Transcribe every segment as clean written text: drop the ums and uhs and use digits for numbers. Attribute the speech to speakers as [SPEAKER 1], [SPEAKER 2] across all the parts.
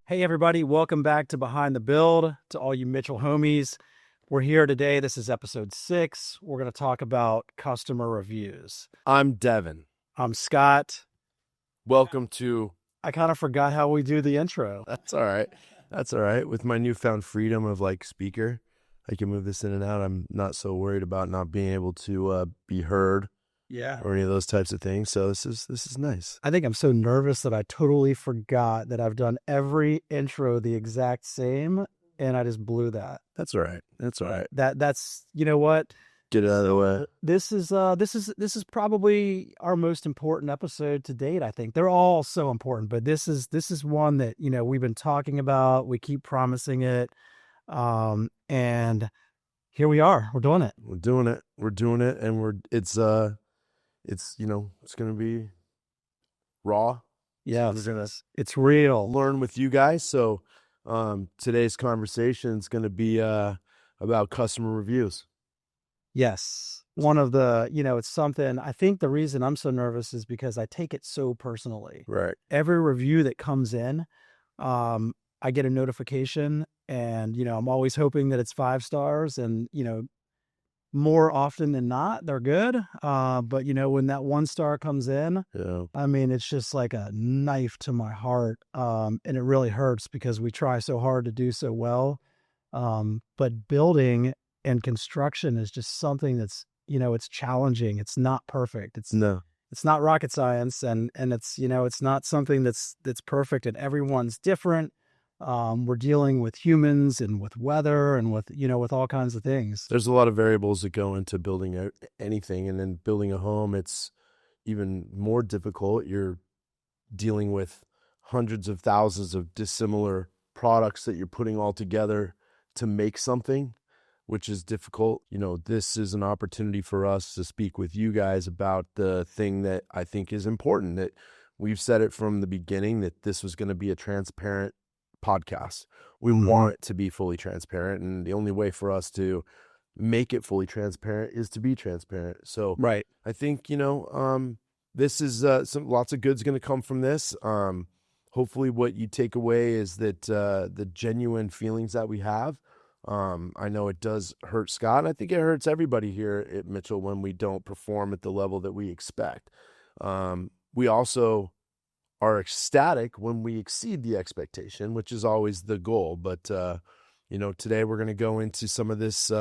[SPEAKER 1] Hey, everybody. Welcome back to Behind the Build. To all you Mitchell homies, we're here today. This is episode 6. We're going to talk about customer reviews.
[SPEAKER 2] I'm Deven.
[SPEAKER 1] I'm Scott.
[SPEAKER 2] Welcome to...
[SPEAKER 1] I kind of forgot how we do the intro.
[SPEAKER 2] That's all right. That's all right. With my newfound freedom of speaker, I can move this in and out. I'm not so worried about not being able to be heard.
[SPEAKER 1] Yeah.
[SPEAKER 2] Or any of those types of things. So this is nice.
[SPEAKER 1] I think I'm so nervous that I totally forgot that I've done every intro the exact same, and I just blew that.
[SPEAKER 2] That's all right. That's all right.
[SPEAKER 1] That's you know what?
[SPEAKER 2] Get it out of the way.
[SPEAKER 1] This is probably our most important episode to date. I think they're all so important, but this is one that we've been talking about. We keep promising it, and here we are. We're doing it.
[SPEAKER 2] We're doing it, and it's going to be raw.
[SPEAKER 1] Yeah,
[SPEAKER 2] We're going to
[SPEAKER 1] it's real.
[SPEAKER 2] learn with you guys. So today's conversation is going to be about customer reviews.
[SPEAKER 1] Yes. One of the, it's something, I think the reason I'm so nervous is because I take it so personally.
[SPEAKER 2] Right.
[SPEAKER 1] Every review that comes in, I get a notification, and, I'm always hoping that it's 5 stars, and, more often than not, they're good. But when that 1 star comes in,
[SPEAKER 2] Yeah.
[SPEAKER 1] I mean, it's just like a knife to my heart. And it really hurts because we try so hard to do so well. But building and construction is just something that's, it's challenging. It's not perfect. It's not rocket science, and it's, it's not something that's perfect, and everyone's different. We're dealing with humans and with weather and with all kinds of things.
[SPEAKER 2] There's a lot of variables that go into building anything, and then building a home, it's even more difficult. You're dealing with hundreds of thousands of dissimilar products that you're putting all together to make something, which is difficult. This is an opportunity for us to speak with you guys about the thing that I think is important. That we've said it from the beginning, that this was going to be a transparent podcast. We want it to be fully transparent, and the only way for us to make it fully transparent is to be transparent. So
[SPEAKER 1] right.
[SPEAKER 2] I think this is lots of good's going to come from this. Hopefully what you take away is that the genuine feelings that we have. I know it does hurt Scott, and I think it hurts everybody here at Mitchell when we don't perform at the level that we expect. We also are ecstatic when we exceed the expectation, which is always the goal. But, today we're going to go into some of this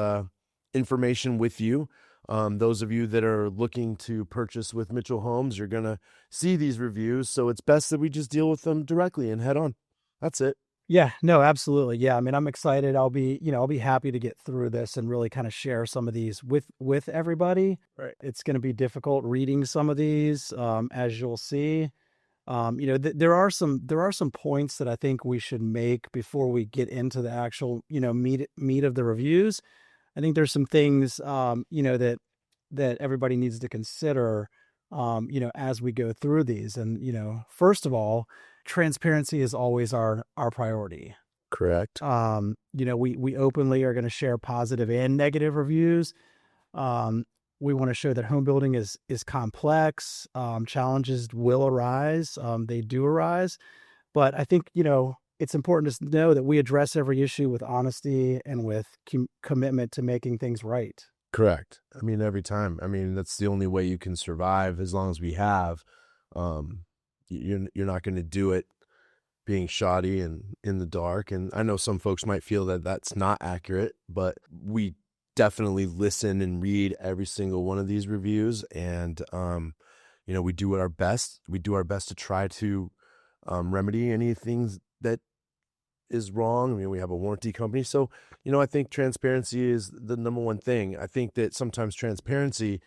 [SPEAKER 2] information with you. Those of you that are looking to purchase with Mitchell Homes, you're going to see these reviews. So it's best that we just deal with them directly and head on. That's it.
[SPEAKER 1] Yeah, no, absolutely. Yeah. I mean, I'm excited. I'll be happy to get through this and really kind of share some of these with everybody.
[SPEAKER 2] Right.
[SPEAKER 1] It's going to be difficult reading some of these, as you'll see. There are some points that I think we should make before we get into the actual, meat of the reviews. I think there's some things, that everybody needs to consider, as we go through these. And, first of all, transparency is always our priority.
[SPEAKER 2] Correct.
[SPEAKER 1] We openly are going to share positive and negative reviews. We want to show that home building is complex. Challenges will arise. They do arise. But I think, it's important to know that we address every issue with honesty and with commitment to making things right.
[SPEAKER 2] Correct. I mean, every time. I mean, that's the only way you can survive as long as we have. You're not going to do it being shoddy and in the dark. And I know some folks might feel that that's not accurate, but we definitely listen and read every single one of these reviews, and we do our best. We do our best to try to remedy anything that is wrong. I mean, we have a warranty company, so I think transparency is the number one thing. I think that sometimes transparency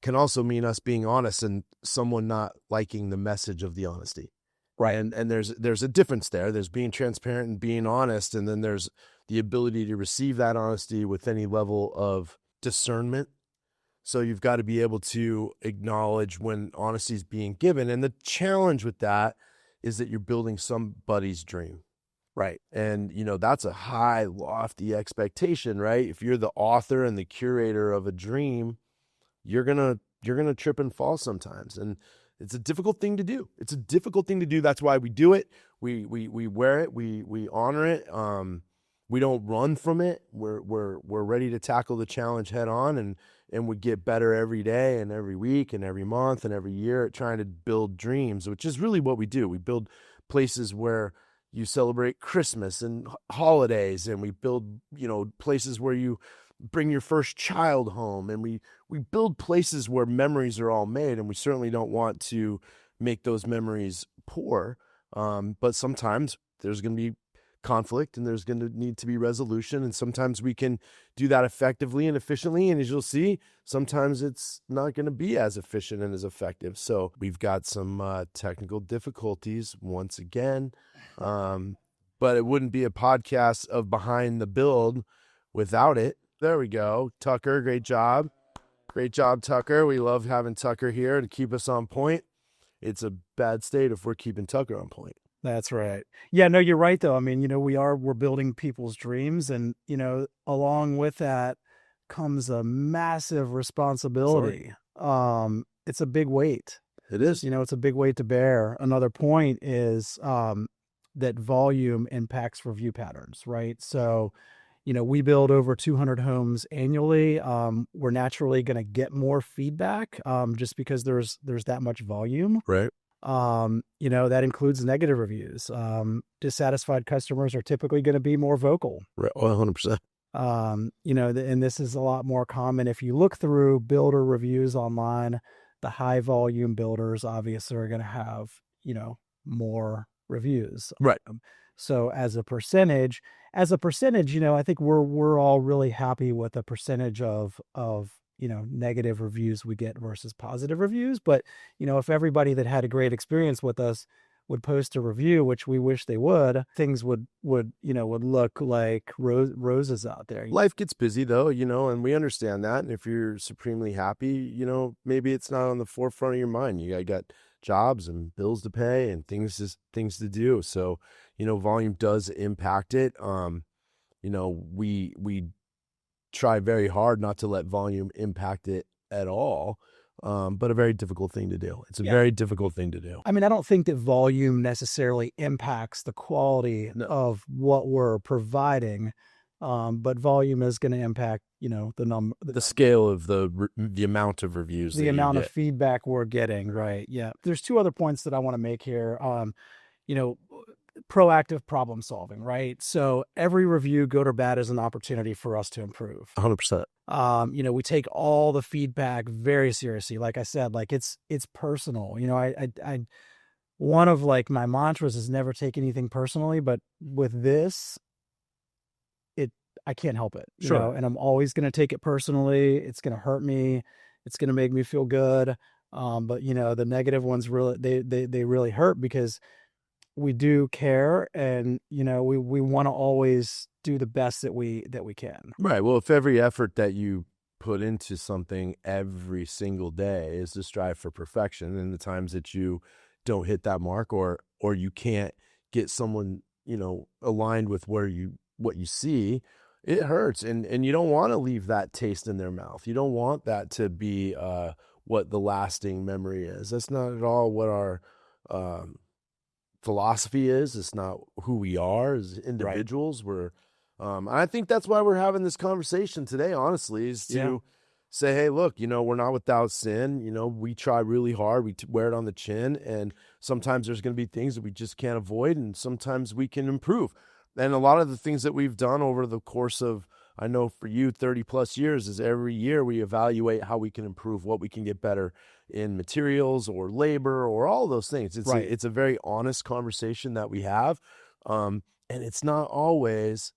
[SPEAKER 2] can also mean us being honest and someone not liking the message of the honesty.
[SPEAKER 1] Right.
[SPEAKER 2] And there's a difference there. There's being transparent and being honest, and then there's the ability to receive that honesty with any level of discernment. So you've got to be able to acknowledge when honesty is being given. And the challenge with that is that you're building somebody's dream.
[SPEAKER 1] Right.
[SPEAKER 2] And, that's a high, lofty expectation, right? If you're the author and the curator of a dream, you're going to trip and fall sometimes. And It's a difficult thing to do. It's a difficult thing to do. That's why we do it. We wear it. We honor it. We don't run from it. We're ready to tackle the challenge head on, and we get better every day and every week and every month and every year at trying to build dreams, which is really what we do. We build places where you celebrate Christmas and holidays, and we build, places where you bring your first child home, and we build places where memories are all made, and we certainly don't want to make those memories poor. But sometimes there's going to be conflict and there's going to need to be resolution, and sometimes we can do that effectively and efficiently, and as you'll see, sometimes it's not going to be as efficient and as effective. So we've got some technical difficulties once again, but it wouldn't be a podcast of Behind the Build without it. There we go. Tucker, great job, Tucker. We love having Tucker here to keep us on point. It's a bad state if we're keeping Tucker on point.
[SPEAKER 1] That's right. Yeah, no, you're right though. I mean, we're building people's dreams, and, along with that comes a massive responsibility. It's a big weight.
[SPEAKER 2] It is.
[SPEAKER 1] It's a big weight to bear. Another point is that volume impacts review patterns, right? So, we build over 200 homes annually. We're naturally going to get more feedback just because there's that much volume.
[SPEAKER 2] Right.
[SPEAKER 1] That includes negative reviews. Dissatisfied customers are typically going to be more vocal.
[SPEAKER 2] Right. 100%.
[SPEAKER 1] And this is a lot more common. If you look through builder reviews online, the high volume builders obviously are going to have, more reviews.
[SPEAKER 2] Right.
[SPEAKER 1] So as a percentage, I think we're all really happy with the percentage of negative reviews we get versus positive reviews. But, if everybody that had a great experience with us would post a review, which we wish they would, things would look like roses out there.
[SPEAKER 2] Life gets busy though, and we understand that. And if you're supremely happy, maybe it's not on the forefront of your mind. You got jobs and bills to pay and things to do. So, volume does impact it. We try very hard not to let volume impact it at all. But a very difficult thing to do. It's a very difficult thing to do.
[SPEAKER 1] I mean, I don't think that volume necessarily impacts the quality of what we're providing, but volume is going to impact, the scale
[SPEAKER 2] of the amount of reviews,
[SPEAKER 1] the amount of feedback we're getting. Right. Yeah. There's two other points that I want to make here. Proactive problem solving, right? So every review, good or bad, is an opportunity for us to improve.
[SPEAKER 2] 100%.
[SPEAKER 1] We take all the feedback very seriously. Like I said, like it's personal. I one of my mantras is never take anything personally, but with this, I can't help it.
[SPEAKER 2] Sure.
[SPEAKER 1] And I'm always going to take it personally. It's going to hurt me. It's going to make me feel good. But the negative ones really, they really hurt because we do care, and we want to always do the best that we can.
[SPEAKER 2] Right. Well, if every effort that you put into something every single day is to strive for perfection, and the times that you don't hit that mark, or you can't get someone aligned with what you see, it hurts, and you don't want to leave that taste in their mouth. You don't want that to be what the lasting memory is. That's not at all what our philosophy is. It's not who we are as individuals. Right. I think that's why we're having this conversation today, honestly, is to say, hey, look, we're not without sin. We try really hard. We wear it on the chin, and sometimes there's going to be things that we just can't avoid, and sometimes we can improve. And a lot of the things that we've done over the course of, I know for you, 30 plus years, is every year we evaluate how we can improve, what we can get better in materials or labor or all those things. It's a very honest conversation that we have. And it's not always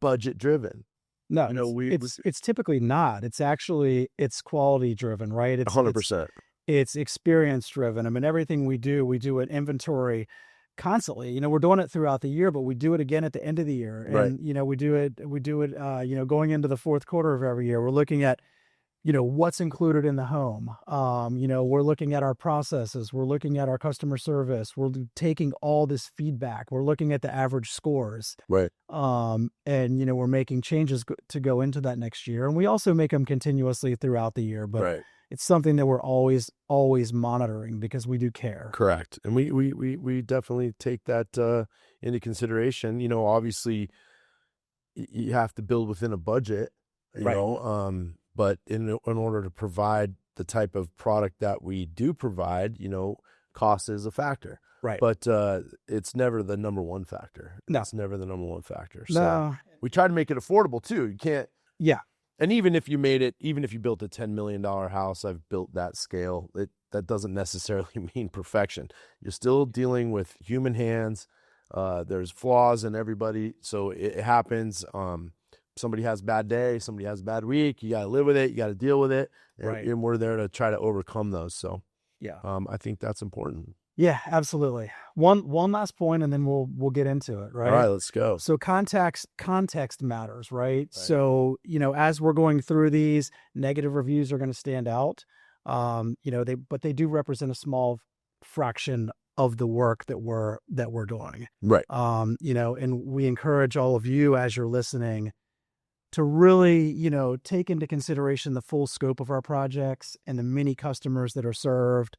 [SPEAKER 2] budget driven.
[SPEAKER 1] No, it's typically not. It's quality driven, right? It's
[SPEAKER 2] 100%.
[SPEAKER 1] It's experience driven. I mean, everything we do an inventory constantly. We're doing it throughout the year, but we do it again at the end of the year. And, we do it, going into the fourth quarter of every year. We're looking at, what's included in the home. We're looking at our processes. We're looking at our customer service. We're taking all this feedback. We're looking at the average scores.
[SPEAKER 2] Right.
[SPEAKER 1] And, we're making changes to go into that next year. And we also make them continuously throughout the year. But, it's something that we're always monitoring because we do care.
[SPEAKER 2] Correct. And we definitely take that into consideration. Obviously you have to build within a budget,
[SPEAKER 1] Right.
[SPEAKER 2] But in order to provide the type of product that we do provide, cost is a factor.
[SPEAKER 1] Right.
[SPEAKER 2] But it's never the number one factor.
[SPEAKER 1] No.
[SPEAKER 2] It's never the number one factor. So
[SPEAKER 1] No.
[SPEAKER 2] we try to make it affordable too. You can't.
[SPEAKER 1] Yeah.
[SPEAKER 2] And even if you built a $10 million house, I've built that scale. That doesn't necessarily mean perfection. You're still dealing with human hands. There's flaws in everybody, so it happens. Somebody has a bad day, somebody has a bad week. You got to live with it. You got to deal with it, and we're there to try to overcome those. So,
[SPEAKER 1] yeah,
[SPEAKER 2] I think that's important.
[SPEAKER 1] Yeah, absolutely. One last point, and then we'll get into it. Right.
[SPEAKER 2] All right, let's go.
[SPEAKER 1] So context matters, right? So as we're going through these, negative reviews are going to stand out. They do represent a small fraction of the work that we're doing.
[SPEAKER 2] Right.
[SPEAKER 1] And we encourage all of you as you're listening to really, take into consideration the full scope of our projects and the many customers that are served.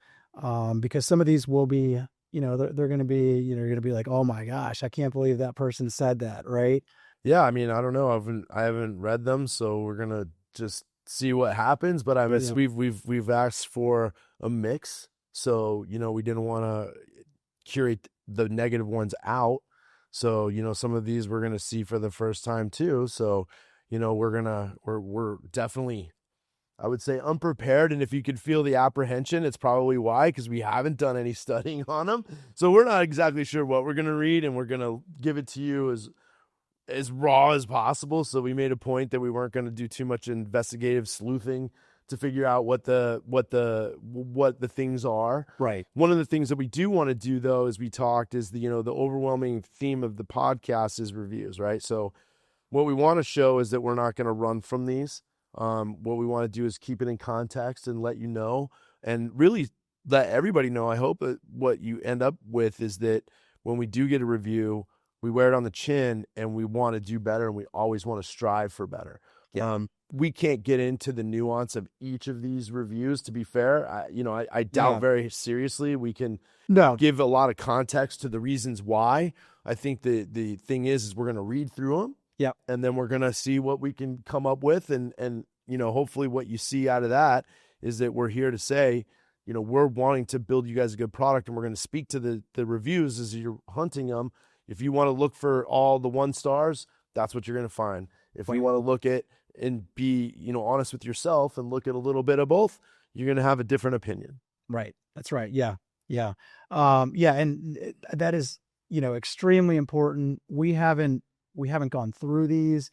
[SPEAKER 1] Because some of these will be, they're going to be, you're going to be like, oh my gosh, I can't believe that person said that. Right.
[SPEAKER 2] Yeah. I mean, I don't know. I haven't read them, so we're going to just see what happens, but we've asked for a mix. So, we didn't want to curate the negative ones out. So, some of these we're going to see for the first time too. So, we're definitely, I would say, unprepared. And if you could feel the apprehension, it's probably why, because we haven't done any studying on them. So we're not exactly sure what we're going to read, and we're going to give it to you as raw as possible. So we made a point that we weren't going to do too much investigative sleuthing to figure out what the things are.
[SPEAKER 1] Right.
[SPEAKER 2] One of the things that we do want to do, though, as we talked, is the overwhelming theme of the podcast is reviews, right? So what we want to show is that we're not going to run from these. What we want to do is keep it in context and let you know, and really let everybody know. I hope that what you end up with is that when we do get a review, we wear it on the chin and we want to do better, and we always want to strive for better. Yeah. We can't get into the nuance of each of these reviews, to be fair. I doubt very seriously we can give a lot of context to the reasons why. I think the thing is we're going to read through them.
[SPEAKER 1] Yeah.
[SPEAKER 2] And then we're going to see what we can come up with. And hopefully what you see out of that is that we're here to say, we're wanting to build you guys a good product, and we're going to speak to the reviews as you're hunting them. If you want to look for all the 1 stars, that's what you're going to find. If you want to look at and be, honest with yourself and look at a little bit of both, you're going to have a different opinion.
[SPEAKER 1] Right. That's right. Yeah. Yeah. And that is, extremely important. We haven't gone through these.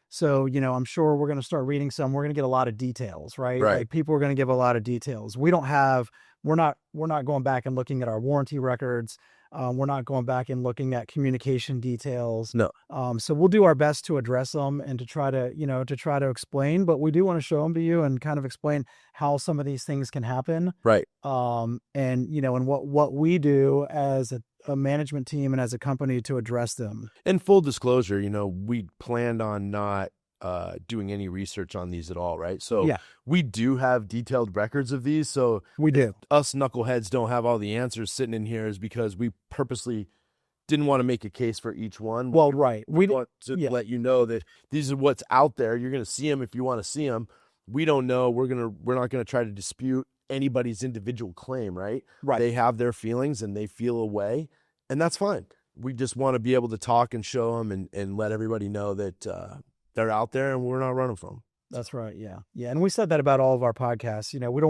[SPEAKER 1] So, I'm sure we're going to start reading some. We're going to get a lot of details, right? Like people are going to give a lot of details. We're not going back and looking at our warranty records. We're not going back and looking at communication details.
[SPEAKER 2] No.
[SPEAKER 1] So we'll do our best to address them and to try to explain, but we do want to show them to you and kind of explain how some of these things can happen.
[SPEAKER 2] Right.
[SPEAKER 1] And what we do as a management team and as a company to address them.
[SPEAKER 2] And full disclosure, we planned on not doing any research on these at all, right? So we do have detailed records of these. So
[SPEAKER 1] we do.
[SPEAKER 2] Us knuckleheads don't have all the answers sitting in here is because we purposely didn't want to make a case for each one.
[SPEAKER 1] Well, right.
[SPEAKER 2] We want to let you know that these are what's out there. You're going to see them if you want to see them. We don't know. We're not going to try to dispute anybody's individual claim, right?
[SPEAKER 1] Right.
[SPEAKER 2] They have their feelings and they feel a way, and that's fine. We just want to be able to talk and show them and let everybody know that they're out there and we're not running from them.
[SPEAKER 1] That's right. Yeah. Yeah. And we said that about all of our podcasts. We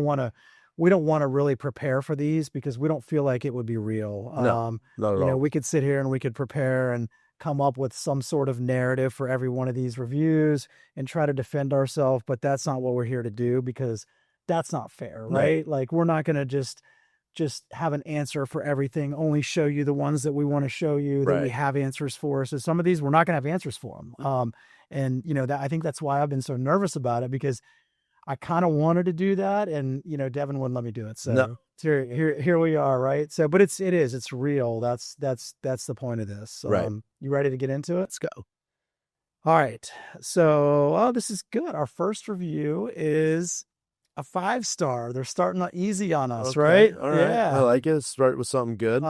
[SPEAKER 1] don't want to really prepare for these because we don't feel like it would be real.
[SPEAKER 2] No, not at all.
[SPEAKER 1] We could sit here and we could prepare and come up with some sort of narrative for every one of these reviews and try to defend ourselves, but that's not what we're here to do because that's not fair, right? Like we're not going to just have an answer for everything, only show you the ones that we want to show you that we have answers for. So some of these we're not going to have answers for them. And I think that's why I've been so nervous about it because I kind of wanted to do that and, Deven wouldn't let me do it. So here we are. Right. So, but it's real. That's the point of this. You ready to get into it?
[SPEAKER 2] Let's go.
[SPEAKER 1] All right. So, this is good. Our first review is A 5-star. They're starting easy on us,
[SPEAKER 2] Okay,
[SPEAKER 1] right?
[SPEAKER 2] all right. I
[SPEAKER 1] Yeah.
[SPEAKER 2] like it. Start with something good.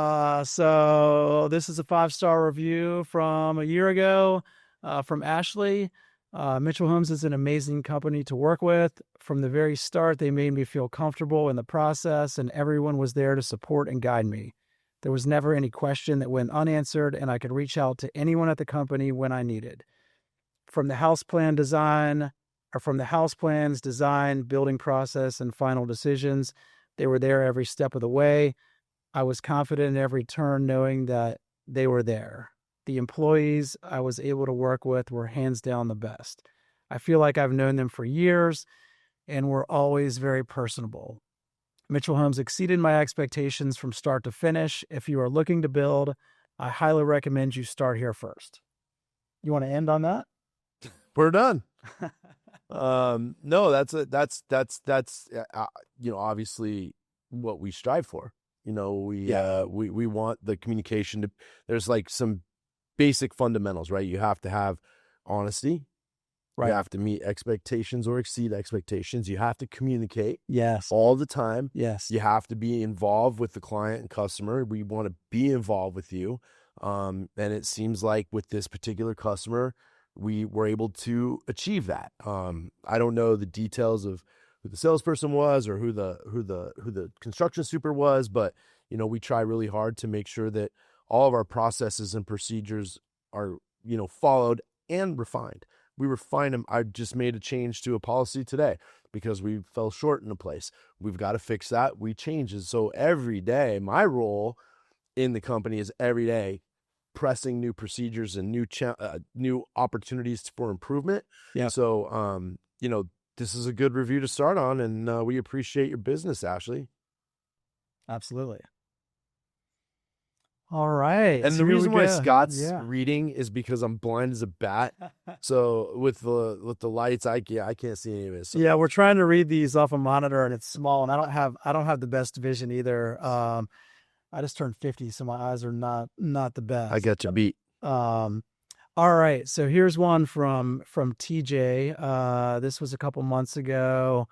[SPEAKER 1] So this is a 5-star review from a year ago, from Ashley. Mitchell Homes is an amazing company to work with. From the very start, they made me feel comfortable in the process, and everyone was there to support and guide me. There was never any question that went unanswered, and I could reach out to anyone at the company when I needed. From the house plan design, or from the house plans, design, building process, and final decisions, they were there every step of the way. I was confident in every turn, knowing that they were there. The employees I was able to work with were hands down the best. I feel like I've known them for years and were always very personable. Mitchell Homes exceeded my expectations from start to finish. If you are looking to build, I highly recommend you start here first. You want to end on that?
[SPEAKER 2] We're done. No, obviously what we strive for. We want the communication to, there's like some basic fundamentals, right? You have to have honesty.
[SPEAKER 1] Right.
[SPEAKER 2] You have to meet expectations or exceed expectations. You have to communicate
[SPEAKER 1] Yes.
[SPEAKER 2] all the time.
[SPEAKER 1] Yes.
[SPEAKER 2] You have to be involved with the client and customer. We want to be involved with you. And it seems like with this particular customer, we were able to achieve that. I don't know the details of who the salesperson was or who the construction super was, but we try really hard to make sure that all of our processes and procedures are followed and refined. We refine them. I just made a change to a policy today because we fell short in a place. We've got to fix that. We change it. So every day, my role in the company is every day pressing new procedures and new opportunities for improvement.
[SPEAKER 1] Yeah.
[SPEAKER 2] So, this is a good review to start on, and we appreciate your business, Ashley.
[SPEAKER 1] Absolutely. All right.
[SPEAKER 2] And
[SPEAKER 1] so
[SPEAKER 2] the
[SPEAKER 1] here we
[SPEAKER 2] reason why
[SPEAKER 1] go.
[SPEAKER 2] Scott's reading is because I'm blind as a bat. So with the lights, I can't see any of it. So.
[SPEAKER 1] Yeah, we're trying to read these off a monitor, and it's small, and I don't have the best vision either. I just turned 50, so my eyes are not the best.
[SPEAKER 2] I got you beat.
[SPEAKER 1] All right, so here's one from TJ. This was a couple months ago.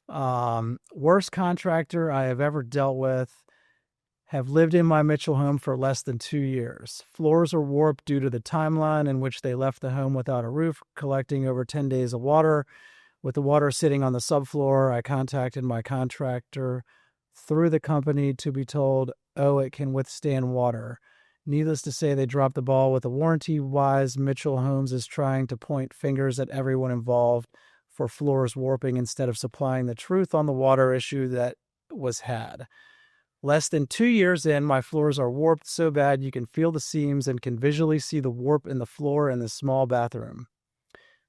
[SPEAKER 1] Worst contractor I have ever dealt with. Have lived in my Mitchell home for less than 2 years. Floors are warped due to the timeline in which they left the home without a roof, collecting over 10 days of water. With the water sitting on the subfloor, I contacted my contractor through the company to be told, oh, it can withstand water. Needless to say, they dropped the ball with the warranty-wise. Mitchell Homes is trying to point fingers at everyone involved for floors warping instead of supplying the truth on the water issue that was had. Less than 2 years in, my floors are warped so bad you can feel the seams and can visually see the warp in the floor in the small bathroom.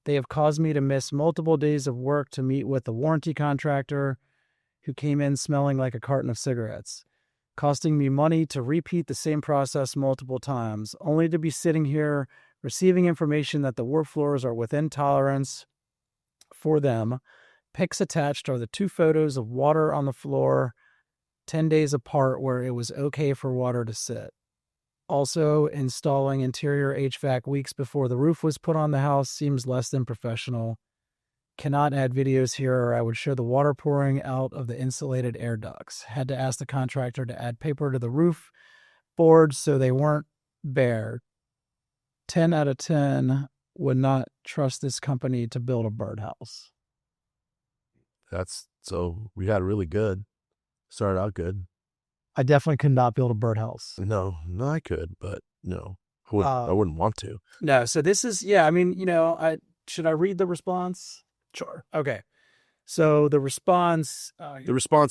[SPEAKER 1] They have caused me to miss multiple days of work to meet with the warranty contractor, who came in smelling like a carton of cigarettes, costing me money to repeat the same process multiple times, only to be sitting here receiving information that the warp floors are within tolerance for them. Pics attached are the 2 photos of water on the floor 10 days apart where it was okay for water to sit. Also, installing interior HVAC weeks before the roof was put on the house seems less than professional. Cannot add videos here or I would show the water pouring out of the insulated air ducts. Had to ask the contractor to add paper to the roof boards so they weren't bare. 10 out of 10 would not trust this company to build a birdhouse.
[SPEAKER 2] So we got really good. Started out good.
[SPEAKER 1] I definitely could not build a birdhouse.
[SPEAKER 2] No, I could, but no, I wouldn't want to.
[SPEAKER 1] No, so this is, should I read the response?
[SPEAKER 2] Sure.
[SPEAKER 1] Okay. So the response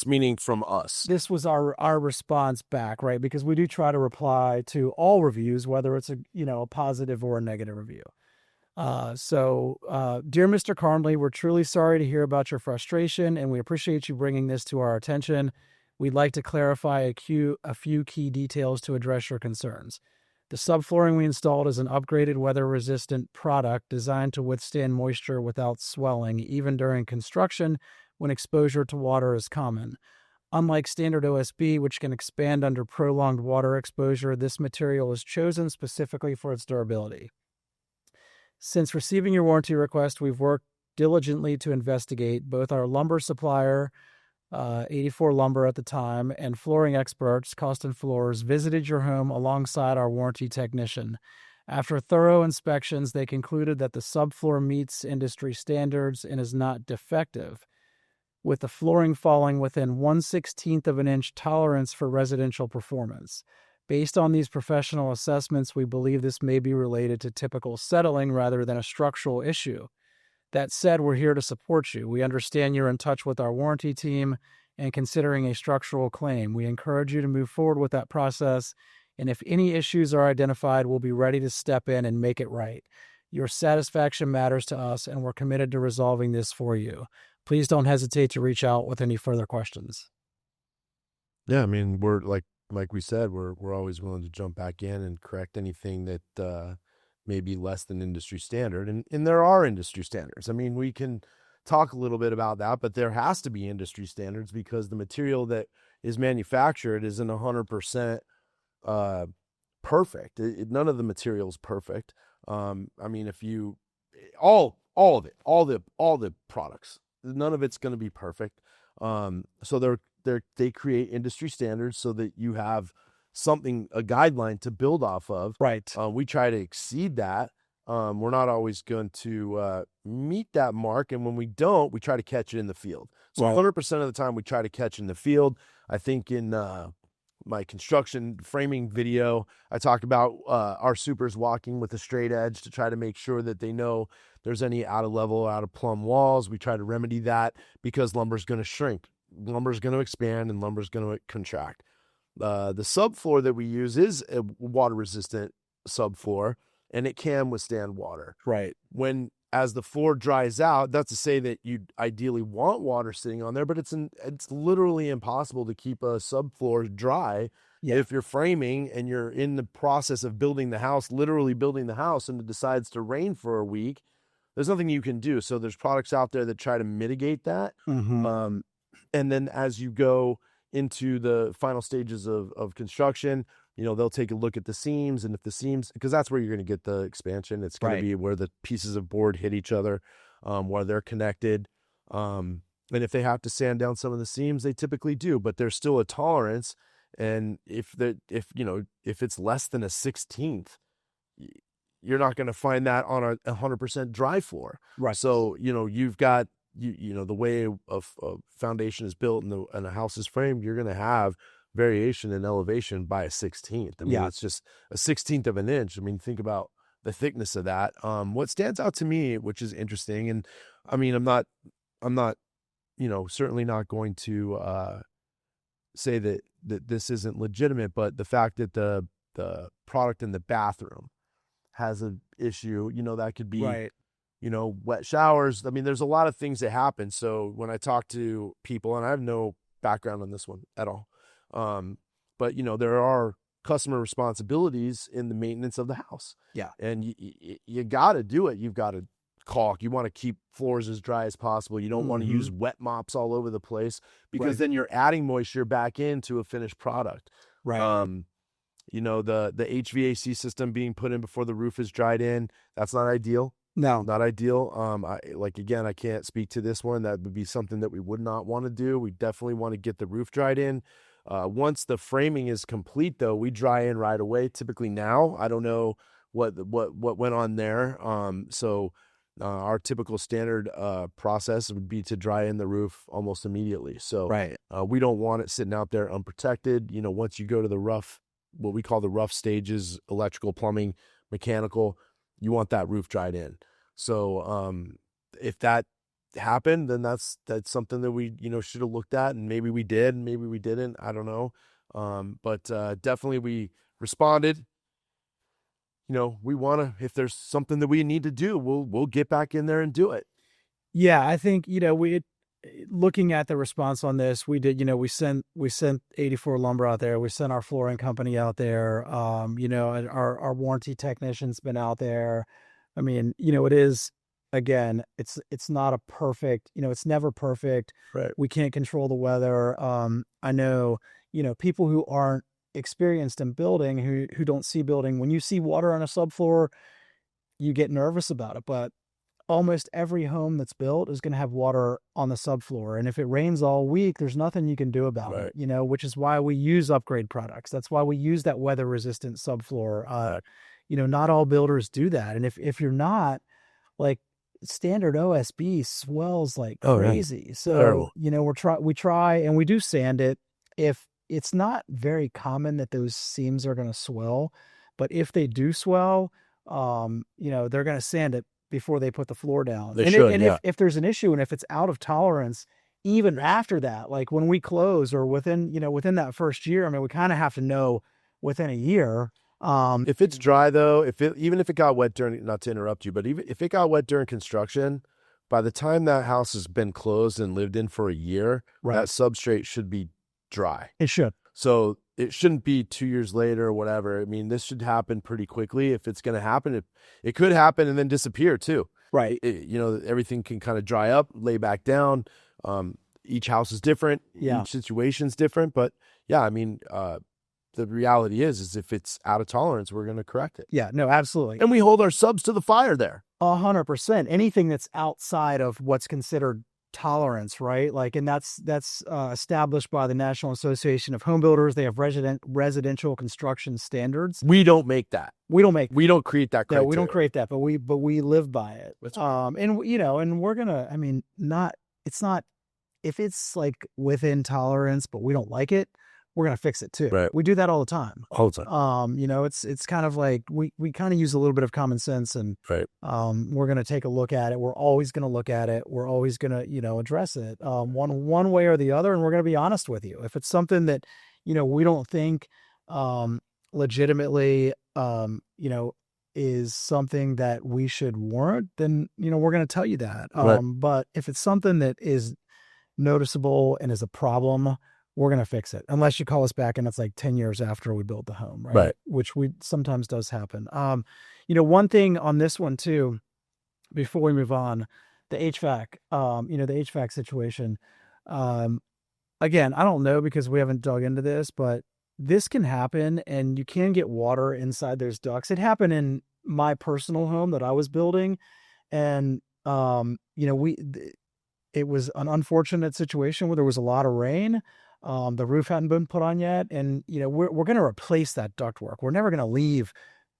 [SPEAKER 2] meaning from us.
[SPEAKER 1] This was our response back, right? Because we do try to reply to all reviews, whether it's a positive or a negative review. Dear Mr. Carnley, we're truly sorry to hear about your frustration, and we appreciate you bringing this to our attention. We'd like to clarify a few key details to address your concerns. The subflooring we installed is an upgraded weather-resistant product designed to withstand moisture without swelling, even during construction when exposure to water is common. Unlike standard OSB, which can expand under prolonged water exposure, this material is chosen specifically for its durability. Since receiving your warranty request, we've worked diligently to investigate. Both our lumber supplier, 84 Lumber at the time, and flooring experts, Cost and Floors, visited your home alongside our warranty technician. After thorough inspections, they concluded that the subfloor meets industry standards and is not defective, with the flooring falling within 1/16th of an inch tolerance for residential performance. Based on these professional assessments, we believe this may be related to typical settling rather than a structural issue. That said, we're here to support you. We understand you're in touch with our warranty team and considering a structural claim. We encourage you to move forward with that process, and if any issues are identified, we'll be ready to step in and make it right. Your satisfaction matters to us, and we're committed to resolving this for you. Please don't hesitate to reach out with any further questions.
[SPEAKER 2] Yeah, I mean, we're like we said, we're always willing to jump back in and correct anything that may be less than industry standard. And there are industry standards. I mean, we can talk a little bit about that, but there has to be industry standards because the material that is manufactured isn't 100% perfect. None of the material is perfect. I mean, if you all of it, all the products, none of it's going to be perfect. So they create industry standards so that you have something, a guideline to build off of.
[SPEAKER 1] Right.
[SPEAKER 2] We try to exceed that. We're not always going to meet that mark, and when we don't, we try to catch it in the field. So 100% of the time, we try to catch in the field. I think in my construction framing video, I talked about our supers walking with a straight edge to try to make sure that they know there's any out of level, out of plumb walls. We try to remedy that because lumber's going to shrink, lumber's going to expand, and lumber's going to contract. The subfloor that we use is a water resistant subfloor, and it can withstand water.
[SPEAKER 1] Right.
[SPEAKER 2] As the floor dries out, that's to say that you ideally want water sitting on there, but it's literally impossible to keep a subfloor dry.
[SPEAKER 1] Yeah.
[SPEAKER 2] If you're framing and you're in the process of building the house, literally building the house, and it decides to rain for a week, there's nothing you can do. So there's products out there that try to mitigate that.
[SPEAKER 1] Mm-hmm.
[SPEAKER 2] And then as you go into the final stages of construction, they'll take a look at the seams, and if the seams, because that's where you're going to get the expansion. It's going to be where the pieces of board hit each other, where they're connected. And if they have to sand down some of the seams, they typically do, but there's still a tolerance. And if it's less than a 16th, you're not going to find that on a 100% dry floor.
[SPEAKER 1] Right.
[SPEAKER 2] So, you've got, the way a foundation is built and a house is framed, you're going to have variation in elevation by a 16th. I mean, it's just a 16th of an inch. I mean, think about the thickness of that. What stands out to me, which is interesting, and I mean, I'm not, certainly not going to say that this isn't legitimate, but the fact that the product in the bathroom has an issue, that could be wet showers. I mean, there's a lot of things that happen. So when I talk to people, and I have no background on this one at all, but there are customer responsibilities in the maintenance of the house.
[SPEAKER 1] Yeah.
[SPEAKER 2] And you got to do it. You've got to caulk. You want to keep floors as dry as possible. You don't want to use wet mops all over the place because then you're adding moisture back into a finished product.
[SPEAKER 1] Right.
[SPEAKER 2] The HVAC system being put in before the roof is dried in, that's not ideal.
[SPEAKER 1] No.
[SPEAKER 2] Not ideal. I can't speak to this one. That would be something that we would not want to do. We definitely want to get the roof dried in. Once the framing is complete, though, we dry in right away. Typically now, I don't know what went on there. Our typical standard process would be to dry in the roof almost immediately. So we don't want it sitting out there unprotected. Once you go to the rough, what we call the rough stages, electrical, plumbing, mechanical, you want that roof dried in. So if that happened, then that's something that we should have looked at, and maybe we did, maybe we didn't. I don't know. But definitely we responded. We want to, if there's something that we need to do, we'll get back in there and do it.
[SPEAKER 1] Yeah, I think we, looking at the response on this, we did, we sent 84 Lumber out there. We sent our flooring company out there. And our warranty technician's been out there. I mean, it is, again, it's not a perfect, it's never perfect.
[SPEAKER 2] Right.
[SPEAKER 1] We can't control the weather. I know, people who aren't experienced in building, who don't see building, when you see water on a subfloor, you get nervous about it. But almost every home that's built is going to have water on the subfloor. And if it rains all week, there's nothing you can do about it, which is why we use upgrade products. That's why we use that weather resistant subfloor. Not all builders do that. And if you're not, like, standard OSB swells like crazy. So,
[SPEAKER 2] terrible.
[SPEAKER 1] we try and we do sand it. If it's not very common that those seams are going to swell, but if they do swell, they're going to sand it before they put the floor down. If there's an issue and if it's out of tolerance, even after that, like when we close or within that first year, I mean, we kind of have to know within a year.
[SPEAKER 2] If it's dry though, even if it got wet during, not to interrupt you, but even if it got wet during construction, by the time that house has been closed and lived in for a year, that substrate should be dry.
[SPEAKER 1] It should.
[SPEAKER 2] So it shouldn't be 2 years later or whatever. I mean, this should happen pretty quickly. If it's going to happen, it could happen and then disappear too.
[SPEAKER 1] Right.
[SPEAKER 2] Everything can kind of dry up, lay back down. Each house is different.
[SPEAKER 1] Yeah.
[SPEAKER 2] Each situation's different. But yeah, I mean, the reality is if it's out of tolerance, we're going to correct it.
[SPEAKER 1] Yeah, no, absolutely.
[SPEAKER 2] And we hold our subs to the fire there.
[SPEAKER 1] 100%. Anything that's outside of what's considered tolerance, right? Like, and that's established by the National Association of Home Builders. They have residential construction standards.
[SPEAKER 2] We don't make that.
[SPEAKER 1] We don't
[SPEAKER 2] create that criteria.
[SPEAKER 1] No, we don't create that, but we live by it. And we're gonna, I mean, it's not, if it's like within tolerance, but we don't like it, we're going to fix it too.
[SPEAKER 2] Right.
[SPEAKER 1] We do that all the time.
[SPEAKER 2] It's
[SPEAKER 1] kind of like, we kind of use a little bit of common sense, and we're going to take a look at it. We're always going to look at it. We're always going to, address it, one way or the other. And we're going to be honest with you. If it's something that, we don't think, legitimately, is something that we should warrant, then, we're going to tell you that. But if it's something that is noticeable and is a problem, we're going to fix it, unless you call us back and it's like 10 years after we built the home, right? Which sometimes does happen. One thing on this one too, before we move on, the HVAC, the HVAC situation. Again, I don't know because we haven't dug into this, but this can happen and you can get water inside those ducts. It happened in my personal home that I was building, and, it was an unfortunate situation where there was a lot of rain. The roof hadn't been put on yet. And, we're going to replace that ductwork. We're never going to leave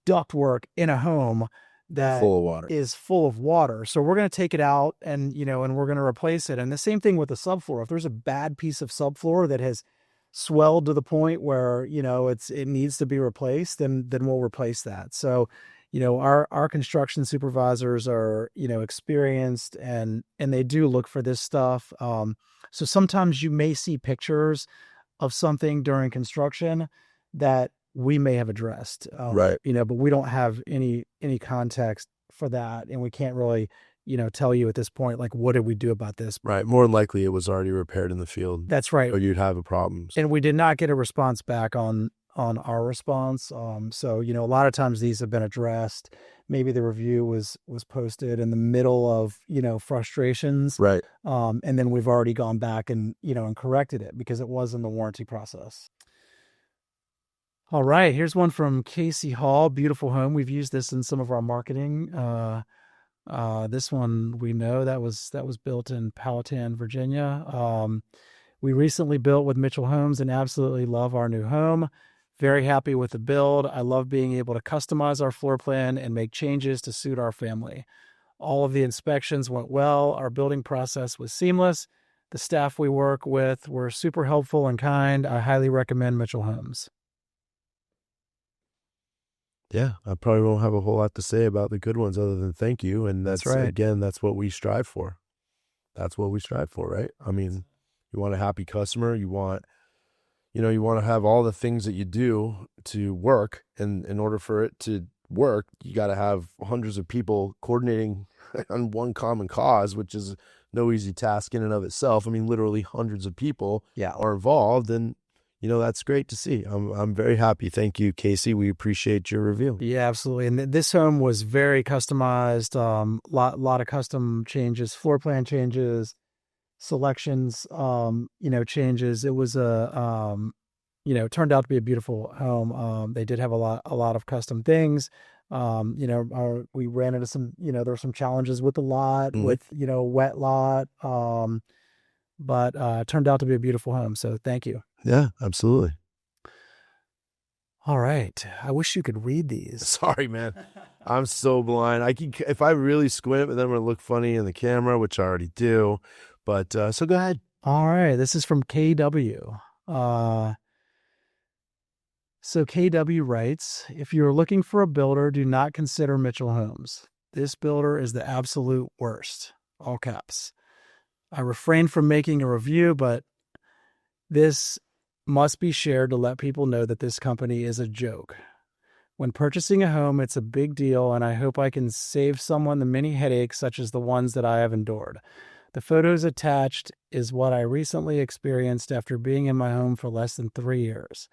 [SPEAKER 1] ductwork in a home that is full of water. So we're going to take it out and, and we're going to replace it. And the same thing with the subfloor. If there's a bad piece of subfloor that has swelled to the point where, it needs to be replaced, then we'll replace that. So, our construction supervisors are, experienced and they do look for this stuff. So sometimes you may see pictures of something during construction that we may have addressed, but we don't have any context for that. And we can't really, tell you at this point, like, what did we do about this?
[SPEAKER 2] Right. More than likely it was already repaired in the field.
[SPEAKER 1] That's right.
[SPEAKER 2] Or you'd have a problem.
[SPEAKER 1] And we did not get a response back on our response. So, a lot of times these have been addressed. Maybe the review was posted in the middle of, frustrations.
[SPEAKER 2] Right.
[SPEAKER 1] And then we've already gone back and, and corrected it because it was in the warranty process. All right. Here's one from Casey Hall, beautiful home. We've used this in some of our marketing. This one, we know that was built in Powhatan, Virginia. We recently built with Mitchell Homes and absolutely love our new home. Very happy with the build. I love being able to customize our floor plan and make changes to suit our family. All of the inspections went well. Our building process was seamless. The staff we work with were super helpful and kind. I highly recommend Mitchell Homes.
[SPEAKER 2] Yeah, I probably won't have a whole lot to say about the good ones other than thank you. And that's right. Again, that's what we strive for. That's what we strive for, right? I mean, you want a happy customer. You want to have all the things that you do to work. And in order for it to work, you got to have hundreds of people coordinating on one common cause, which is no easy task in and of itself. I mean, literally hundreds of people are involved, and that's great to see. I'm very happy. Thank you, Casey. We appreciate your review.
[SPEAKER 1] Yeah, absolutely. And this home was very customized. Lot of custom changes, floor plan changes, selections, changes. It was turned out to be a beautiful home. They did have a lot of custom things. We ran into some, there were some challenges with the lot,
[SPEAKER 2] Mhm.
[SPEAKER 1] with, wet lot. But it turned out to be a beautiful home. So thank you.
[SPEAKER 2] Yeah, absolutely.
[SPEAKER 1] All right. I wish you could read these.
[SPEAKER 2] Sorry, man. I'm so blind. If I really squint, but then I'm gonna look funny in the camera, which I already do. But so go ahead.
[SPEAKER 1] All right. This is from KW. Uh, So KW writes, if you're looking for a builder, do not consider Mitchell Homes. This builder is the absolute worst. All caps. I refrained from making a review, but this must be shared to let people know that this company is a joke. When purchasing a home, it's a big deal, and I hope I can save someone the many headaches such as the ones that I have endured. The photos attached is what I recently experienced after being in my home for less than 3 years.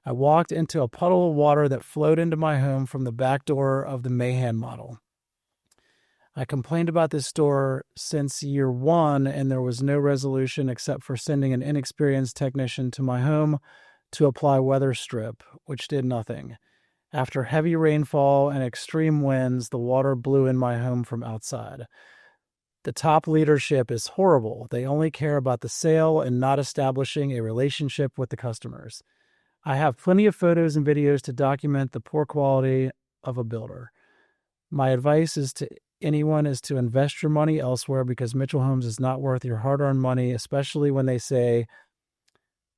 [SPEAKER 1] I walked into a puddle of water that flowed into my home from the back door of the Mahan model. I complained about this store since year one, and there was no resolution except for sending an inexperienced technician to my home to apply weather strip, which did nothing. After heavy rainfall and extreme winds, the water blew in my home from outside. The top leadership is horrible. They only care about the sale and not establishing a relationship with the customers. I have plenty of photos and videos to document the poor quality of a builder. My advice is to anyone is to invest your money elsewhere because Mitchell Homes is not worth your hard-earned money, especially when they say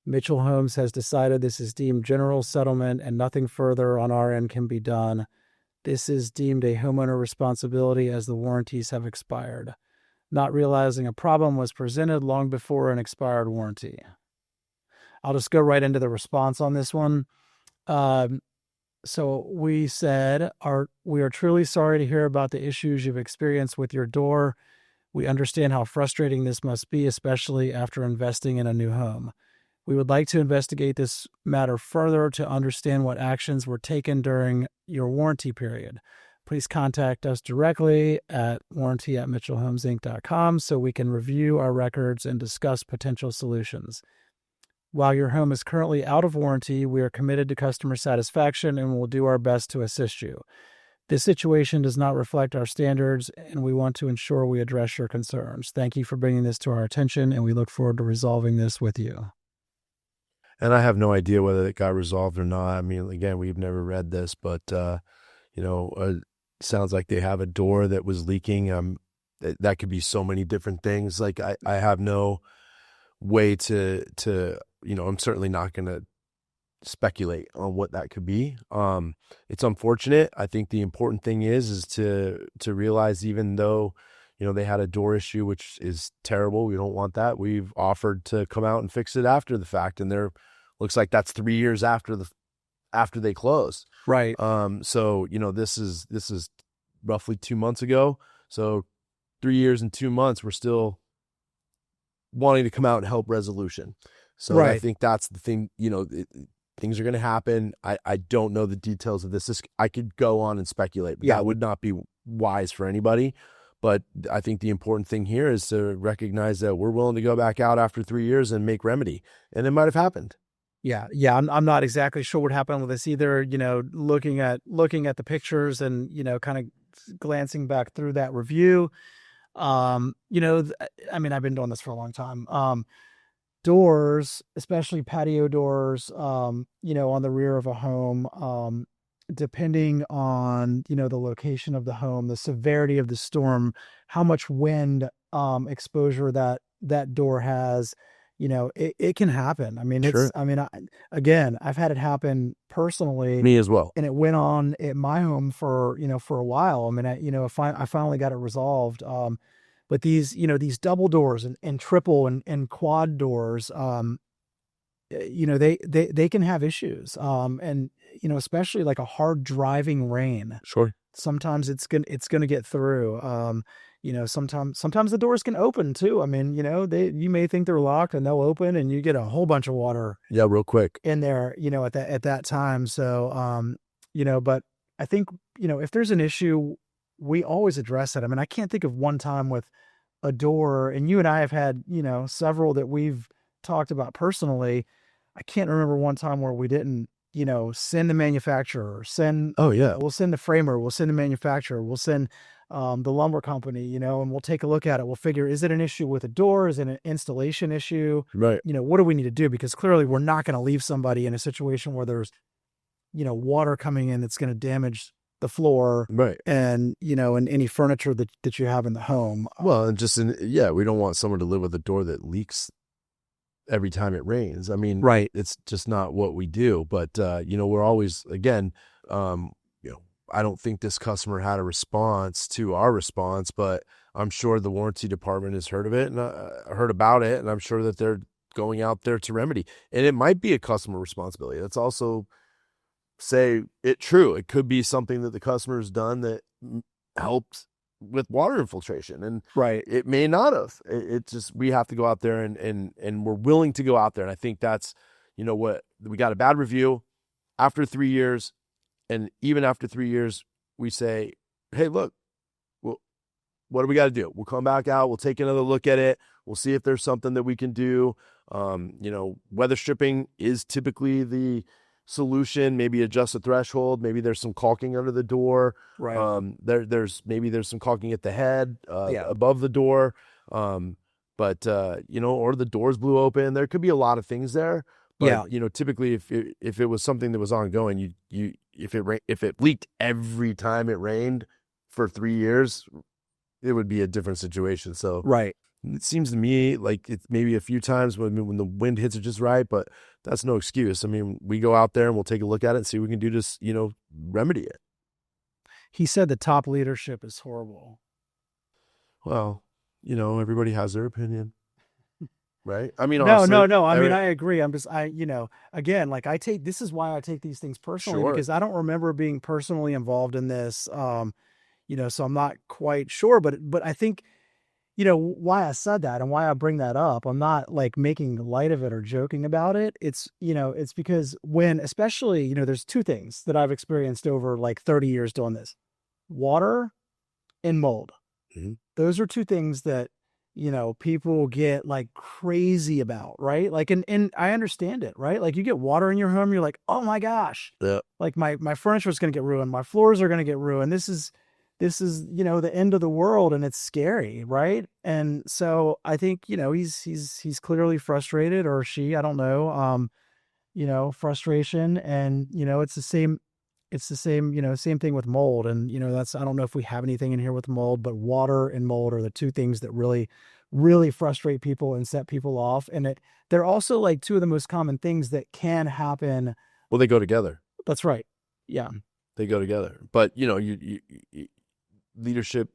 [SPEAKER 1] Mitchell Homes has decided this is deemed general settlement and nothing further on our end can be done. This is deemed a homeowner responsibility as the warranties have expired, not realizing a problem was presented long before an expired warranty. I'll just go right into the response on this one. So we said, we are truly sorry to hear about the issues you've experienced with your door. We understand how frustrating this must be, especially after investing in a new home. We would like to investigate this matter further to understand what actions were taken during your warranty period. Please contact us directly at warranty@mitchellhomesinc.com so we can review our records and discuss potential solutions. While your home is currently out of warranty, we are committed to customer satisfaction and will do our best to assist you. This situation does not reflect our standards, and we want to ensure we address your concerns. Thank you for bringing this to our attention, and we look forward to resolving this with you.
[SPEAKER 2] And I have no idea whether it got resolved or not. I mean, again, we've never read this, but sounds like they have a door that was leaking. That could be so many different things. Like I have no way to I'm certainly not going to speculate on what that could be. It's unfortunate. I think the important thing is to realize, even though they had a door issue, which is terrible, we don't want that. We've offered to come out and fix it after the fact, and there looks like that's 3 years after they closed.
[SPEAKER 1] Right.
[SPEAKER 2] So this is roughly 2 months ago. So 3 years and 2 months, we're still wanting to come out and help resolution. So I
[SPEAKER 1] Right.
[SPEAKER 2] think that's the thing. Things are going to happen. I don't know the details of this. I could go on and speculate, but that would not be wise for anybody. But I think the important thing here is to recognize that we're willing to go back out after 3 years and make remedy. And it might have happened.
[SPEAKER 1] Yeah. I'm not exactly sure what happened with this either. Looking at the pictures and, kind of glancing back through that review. I mean, I've been doing this for a long time. Doors, especially patio doors, on the rear of a home, depending on, the location of the home, the severity of the storm, how much wind, exposure that door has, it can happen. I mean,
[SPEAKER 2] Sure.
[SPEAKER 1] again, I've had it happen personally,
[SPEAKER 2] Me as well.
[SPEAKER 1] and it went on at my home for a while. I mean, I finally got it resolved. But these double doors and triple and quad doors, they can have issues. And, especially like a hard driving rain,
[SPEAKER 2] Sure.
[SPEAKER 1] sometimes it's gonna get through. Sometimes the doors can open too. I mean, you may think they're locked and they'll open and you get a whole bunch of water
[SPEAKER 2] Yeah, real quick.
[SPEAKER 1] in there, at that time. So, but I think, if there's an issue, we always address it. I mean, I can't think of one time with a door, and you and I have had, several that we've talked about personally. I can't remember one time where we didn't, send the manufacturer,
[SPEAKER 2] Oh yeah.
[SPEAKER 1] we'll send the framer, we'll send the manufacturer, we'll send the lumber company, and we'll take a look at it. We'll figure, is it an issue with a door? Is it an installation issue?
[SPEAKER 2] Right.
[SPEAKER 1] What do we need to do? Because clearly we're not going to leave somebody in a situation where there's, water coming in that's going to damage the floor
[SPEAKER 2] Right.
[SPEAKER 1] and any furniture that you have in the home.
[SPEAKER 2] Well, and we don't want someone to live with a door that leaks every time it rains. I mean,
[SPEAKER 1] Right.
[SPEAKER 2] it's just not what we do. But we're always, again, I don't think this customer had a response to our response, but I'm sure the warranty department has heard of it and heard about it, and I'm sure that they're going out there to remedy. And it might be a customer responsibility. That's also say it true. It could be something that the customer has done that helped with water infiltration, and
[SPEAKER 1] Right.
[SPEAKER 2] it may not have. It just, we have to go out there and we're willing to go out there. And I think that's, what we got a bad review after 3 years. And even after 3 years, we say, hey, look, well, what do we got to do? We'll come back out. We'll take another look at it. We'll see if there's something that we can do. Weather stripping is typically the solution. Maybe adjust the threshold. Maybe there's some caulking under the door.
[SPEAKER 1] Right.
[SPEAKER 2] There's some caulking at the head,
[SPEAKER 1] Yeah.
[SPEAKER 2] above the door. Or the doors blew open. There could be a lot of things there. But,
[SPEAKER 1] Yeah.
[SPEAKER 2] Typically if it was something that was ongoing, if it leaked every time it rained for 3 years, it would be a different situation. So
[SPEAKER 1] Right.
[SPEAKER 2] it seems to me like it's maybe a few times when the wind hits it just right, but that's no excuse. I mean, we go out there and we'll take a look at it and see what we can do to, remedy it.
[SPEAKER 1] He said the top leadership is horrible.
[SPEAKER 2] Well, everybody has their opinion, right? I mean,
[SPEAKER 1] No,
[SPEAKER 2] honestly,
[SPEAKER 1] no. I mean, I agree. Again, like this is why I take these things personally,
[SPEAKER 2] sure.
[SPEAKER 1] because I don't remember being personally involved in this. So I'm not quite sure, but I think, why I said that and why I bring that up, I'm not like making light of it or joking about it. It's because especially, there's two things that I've experienced over like 30 years doing this: water and mold.
[SPEAKER 2] Mm-hmm.
[SPEAKER 1] Those are two things that, people get like crazy about, right? Like, and I understand it, right? Like you get water in your home, you're like, oh my gosh,
[SPEAKER 2] Yeah.
[SPEAKER 1] like my furniture is going to get ruined. My floors are going to get ruined. This is, the end of the world, and it's scary. Right. And so I think, he's clearly frustrated, or she, I don't know, frustration. And, it's the same thing with mold. And, I don't know if we have anything in here with mold, but water and mold are the two things that really, really frustrate people and set people off. And they're also like two of the most common things that can happen.
[SPEAKER 2] Well, they go together.
[SPEAKER 1] That's right. Yeah.
[SPEAKER 2] They go together. But, you leadership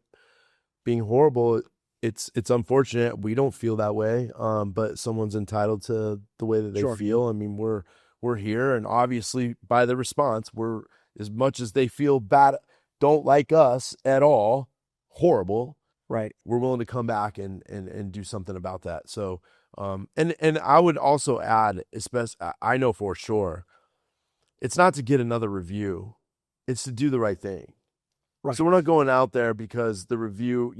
[SPEAKER 2] being horrible, it's unfortunate. We don't feel that way. But someone's entitled to the way that they
[SPEAKER 1] Sure.
[SPEAKER 2] feel. I mean, we're here, and obviously by the response, we're, as much as they feel bad, don't like us at all, horrible,
[SPEAKER 1] Right.
[SPEAKER 2] we're willing to come back and do something about that. So, and I would also add, especially, I know for sure, it's not to get another review, it's to do the right thing.
[SPEAKER 1] Right.
[SPEAKER 2] So we're not going out there because the review,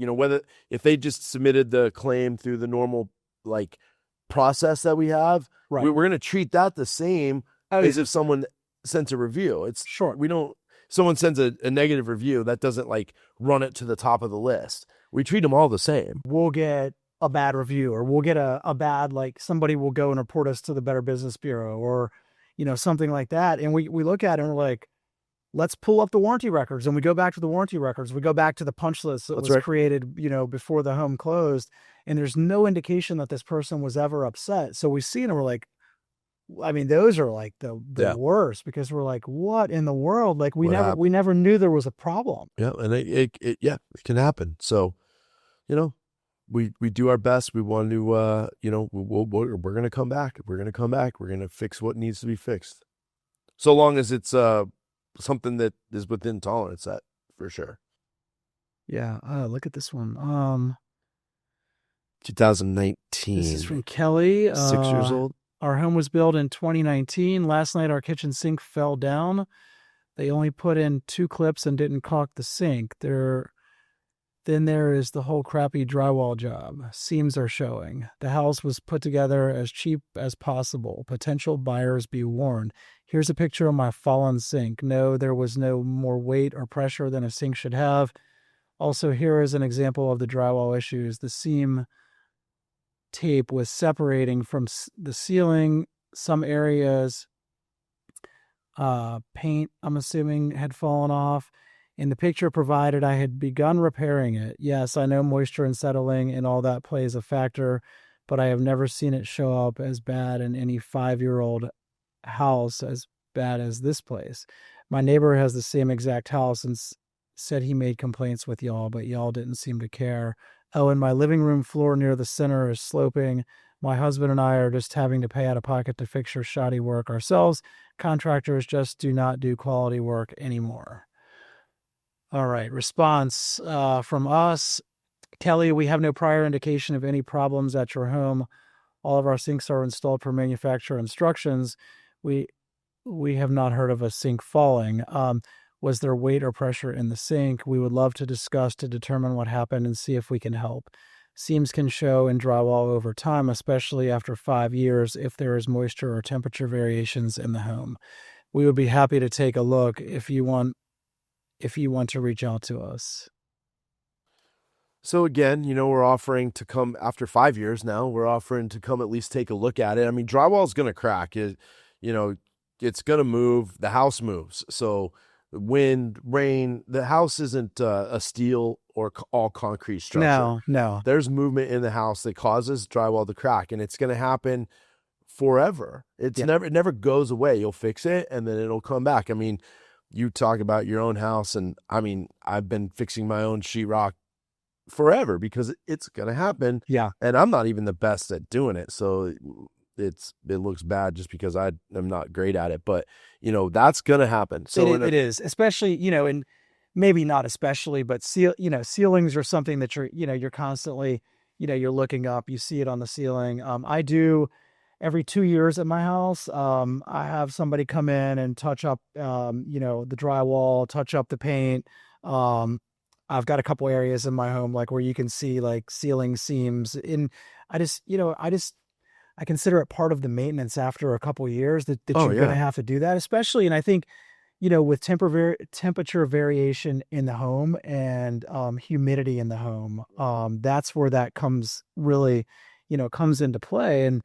[SPEAKER 2] if they just submitted the claim through the normal like process that we have,
[SPEAKER 1] Right.
[SPEAKER 2] we're going to treat that the same as if someone sent a review. It's
[SPEAKER 1] sure.
[SPEAKER 2] Someone sends a negative review, that doesn't like run it to the top of the list. We treat them all the same.
[SPEAKER 1] We'll get a bad review, or we'll get a bad, like somebody will go and report us to the Better Business Bureau, or, something like that. And we look at it and we're like, let's pull up the warranty records. And we go back to the warranty records. We go back to the punch list that was created, before the home closed. And there's no indication that this person was ever upset. So we see it and we're like, I mean, those are like the worst, because we're like, what in the world? Like we never knew there was a problem.
[SPEAKER 2] Yeah. And it can happen. So, we do our best. We want to, we're going to come back. We're going to come back. We're going to fix what needs to be fixed. So long as it's, something that is within tolerance, that for sure.
[SPEAKER 1] Yeah. Look at this one.
[SPEAKER 2] 2019.
[SPEAKER 1] This is from Kelly.
[SPEAKER 2] 6 years old.
[SPEAKER 1] Our home was built in 2019. Last night, our kitchen sink fell down. They only put in 2 clips and didn't caulk the sink. Then there is the whole crappy drywall job. Seams are showing. The house was put together as cheap as possible. Potential buyers be warned. Here's a picture of my fallen sink. No, there was no more weight or pressure than a sink should have. Also, here is an example of the drywall issues. The seam tape was separating from the ceiling. Some areas, paint, I'm assuming, had fallen off. In the picture provided, I had begun repairing it. Yes, I know moisture and settling and all that plays a factor, but I have never seen it show up as bad in any 5-year-old house as bad as this place. My neighbor has the same exact house and said he made complaints with y'all, but y'all didn't seem to care. Oh, and my living room floor near the center is sloping. My husband and I are just having to pay out of pocket to fix your shoddy work ourselves. Contractors just do not do quality work anymore. All right. Response from us. Kelly, we have no prior indication of any problems at your home. All of our sinks are installed per manufacturer instructions. We have not heard of a sink falling. Was there weight or pressure in the sink? We would love to discuss to determine what happened and see if we can help. Seams can show in drywall over time, especially after 5 years, if there is moisture or temperature variations in the home. We would be happy to take a look if you want to reach out to us.
[SPEAKER 2] So again, we're offering to come after 5 years now. We're offering to come at least take a look at it. I mean, drywall is going to crack. It's going to move. The house moves. So wind, rain, the house isn't a steel or all concrete structure.
[SPEAKER 1] No.
[SPEAKER 2] There's movement in the house that causes drywall to crack, and it's going to happen forever. It never goes away. You'll fix it and then it'll come back. I mean, you talk about your own house, and I mean, I've been fixing my own sheetrock forever because it's going to happen.
[SPEAKER 1] Yeah.
[SPEAKER 2] And I'm not even the best at doing it. So it looks bad just because I am not great at it, but that's going to happen. So
[SPEAKER 1] it is, especially, and maybe not especially, but ceilings are something that you're constantly, you're looking up, you see it on the ceiling. I do every 2 years at my house. I have somebody come in and touch up, the drywall, touch up the paint. I've got a couple areas in my home, like where you can see like ceiling seams I consider it part of the maintenance after a couple of years that you're going to have to do that, especially. And I think, with temperature variation in the home and humidity in the home, that's where that comes really, comes into play. And,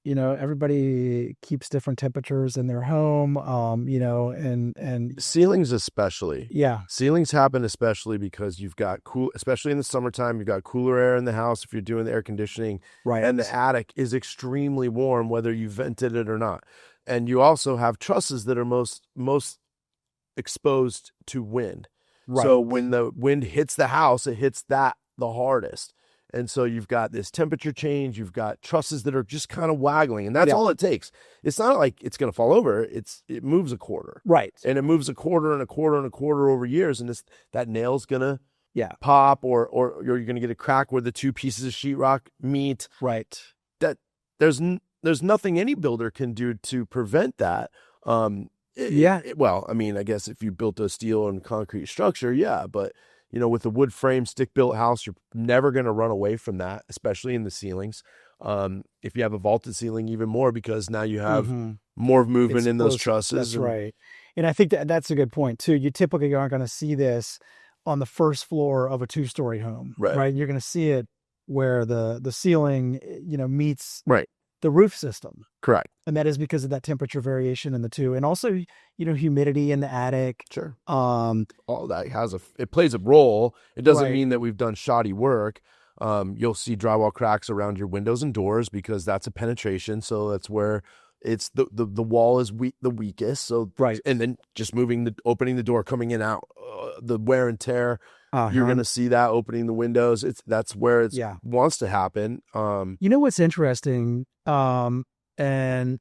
[SPEAKER 1] everybody keeps different temperatures in their home, and
[SPEAKER 2] ceilings especially.
[SPEAKER 1] Yeah.
[SPEAKER 2] Ceilings happen especially because you've got especially in the summertime, you've got cooler air in the house if you're doing the air conditioning.
[SPEAKER 1] Right.
[SPEAKER 2] And the attic is extremely warm, whether you vented it or not. And you also have trusses that are most exposed to wind. Right. So when the wind hits the house, it hits that the hardest. And so you've got this temperature change, you've got trusses that are just kind of waggling, and that's all it takes. It's not like it's going to fall over. It moves a quarter.
[SPEAKER 1] Right.
[SPEAKER 2] And it moves a quarter and a quarter and a quarter over years, and that nail's going to pop, or you're going to get a crack where the two pieces of sheetrock meet.
[SPEAKER 1] Right.
[SPEAKER 2] That there's nothing any builder can do to prevent that. Well, I mean, I guess if you built a steel and concrete structure, but with a wood frame stick built house, you're never going to run away from that, especially in the ceilings. If you have a vaulted ceiling, even more, because now you have more movement in those trusses.
[SPEAKER 1] That's right. And I think that's a good point too. You typically aren't going to see this on the first floor of a 2-story home, right? You're going to see it where the ceiling, meets the roof system.
[SPEAKER 2] Correct.
[SPEAKER 1] And that is because of that temperature variation in the two. And also, humidity in the attic.
[SPEAKER 2] Sure. All that it plays a role. It doesn't mean that we've done shoddy work. You'll see drywall cracks around your windows and doors because that's a penetration. So that's where it's the wall is the weakest. So, and then just opening the door, coming in, out, the wear and tear. You're going to see that opening the windows. That's where it wants to happen.
[SPEAKER 1] What's interesting, and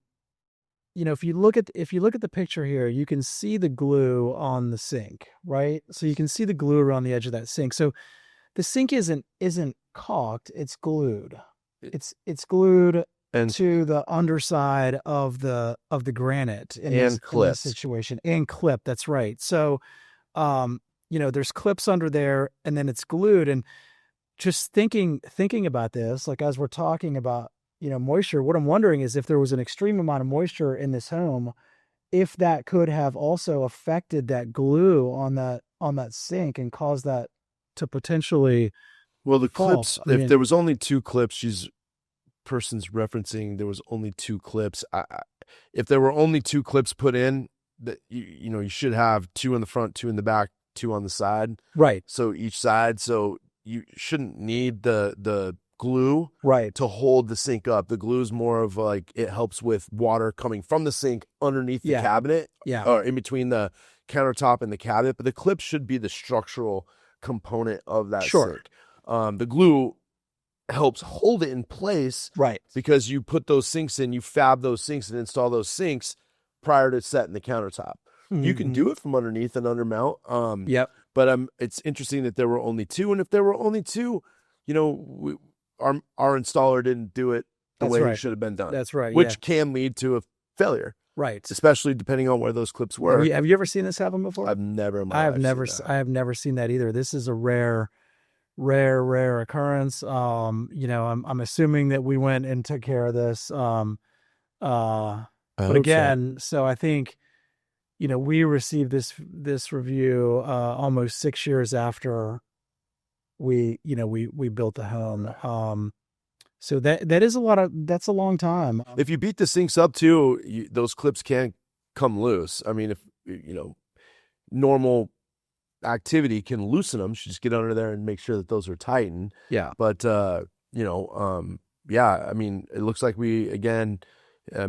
[SPEAKER 1] if you look at the picture here, you can see the glue on the sink, right? So you can see the glue around the edge of that sink. So the sink isn't caulked; it's glued. It's glued to the underside of the granite in this situation, and clipped. That's right. So there's clips under there and then it's glued. And just thinking about this, like as we're talking about, moisture, what I'm wondering is if there was an extreme amount of moisture in this home, if that could have also affected that glue on that sink and caused that to potentially
[SPEAKER 2] Well, the
[SPEAKER 1] fall.
[SPEAKER 2] clips,
[SPEAKER 1] I
[SPEAKER 2] if
[SPEAKER 1] mean,
[SPEAKER 2] there was only 2 clips, person's referencing there was only 2 clips. If there were only 2 clips put in, that you should have 2 in the front, 2 in the back, 2 on the side.
[SPEAKER 1] right,
[SPEAKER 2] So each side, so you shouldn't need the glue
[SPEAKER 1] right,
[SPEAKER 2] to hold the sink up. The glue is more of like it helps with water coming from the sink underneath the
[SPEAKER 1] yeah,
[SPEAKER 2] cabinet
[SPEAKER 1] yeah,
[SPEAKER 2] or in between the countertop and the cabinet, but the clip should be the structural component of that
[SPEAKER 1] sure,
[SPEAKER 2] sink. The glue helps hold it in place
[SPEAKER 1] right,
[SPEAKER 2] because you put those sinks in, you fab those sinks and install those sinks prior to setting the countertop. You can
[SPEAKER 1] mm-hmm.
[SPEAKER 2] do it from underneath and undermount.
[SPEAKER 1] Yep,
[SPEAKER 2] But it's interesting that there were only 2, and if there were only 2, our installer didn't do it the
[SPEAKER 1] that's
[SPEAKER 2] way it
[SPEAKER 1] right,
[SPEAKER 2] should have been done,
[SPEAKER 1] that's right, yeah,
[SPEAKER 2] which can lead to a failure,
[SPEAKER 1] right.
[SPEAKER 2] especially depending on where those clips were.
[SPEAKER 1] Have you ever seen this happen before?
[SPEAKER 2] I've never in my life seen that.
[SPEAKER 1] I have never seen that either. This is a rare occurrence. I'm assuming that we went and took care of this.
[SPEAKER 2] I
[SPEAKER 1] But
[SPEAKER 2] hope so.
[SPEAKER 1] again, so I think, we received this review almost 6 years after we built the home. So that's a long time.
[SPEAKER 2] If you beat the sinks up too, those clips can't come loose. I mean, if normal activity can loosen them, you should just get under there and make sure that those are tightened.
[SPEAKER 1] Yeah.
[SPEAKER 2] But yeah, I mean, it looks like we again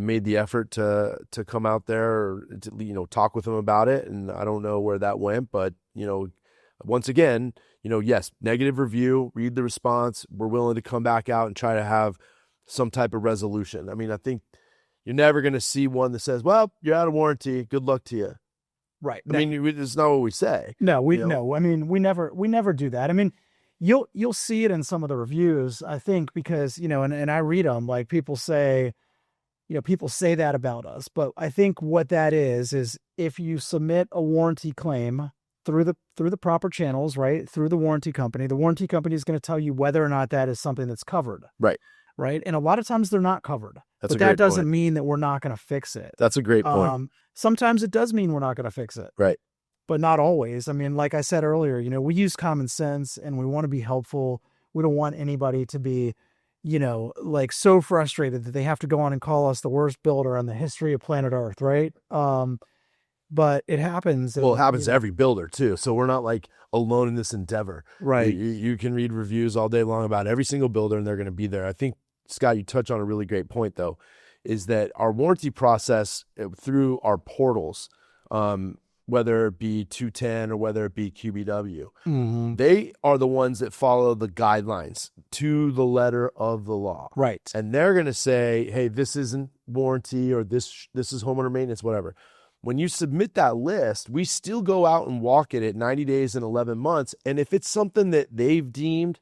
[SPEAKER 2] made the effort to come out there or to talk with them about it, and I don't know where that went, but once again, yes, negative review, read the response. We're willing to come back out and try to have some type of resolution. I mean, I think you're never going to see one that says, "Well, you're out of warranty. Good luck to you."
[SPEAKER 1] Right.
[SPEAKER 2] I mean, it's not what we say.
[SPEAKER 1] No, no. I mean, we never do that. I mean, you'll see it in some of the reviews, I think, because and I read them, like people say that about us, but I think what that is if you submit a warranty claim through the proper channels, right, through the warranty company is going to tell you whether or not that is something that's covered.
[SPEAKER 2] Right.
[SPEAKER 1] Right. And a lot of times they're not covered.
[SPEAKER 2] That's
[SPEAKER 1] but that doesn't mean that we're not going to fix it.
[SPEAKER 2] That's a great point.
[SPEAKER 1] Sometimes it does mean we're not going to fix it.
[SPEAKER 2] Right.
[SPEAKER 1] But not always. I mean, like I said earlier, we use common sense and we want to be helpful. We don't want anybody to be, like so frustrated that they have to go on and call us the worst builder in the history of planet Earth, right? But it happens.
[SPEAKER 2] Well, it happens to every builder too. So we're not like alone in this endeavor.
[SPEAKER 1] Right.
[SPEAKER 2] You can read reviews all day long about every single builder and they're going to be there. I think, Scott, you touch on a really great point though, is that our warranty process through our portals, whether it be 210 or whether it be QBW,
[SPEAKER 1] mm-hmm.
[SPEAKER 2] they are the ones that follow the guidelines to the letter of the law.
[SPEAKER 1] Right.
[SPEAKER 2] And they're going to say, hey, this isn't warranty or this is homeowner maintenance, whatever. When you submit that list, we still go out and walk it at 90 days and 11 months. And if it's something that they've deemed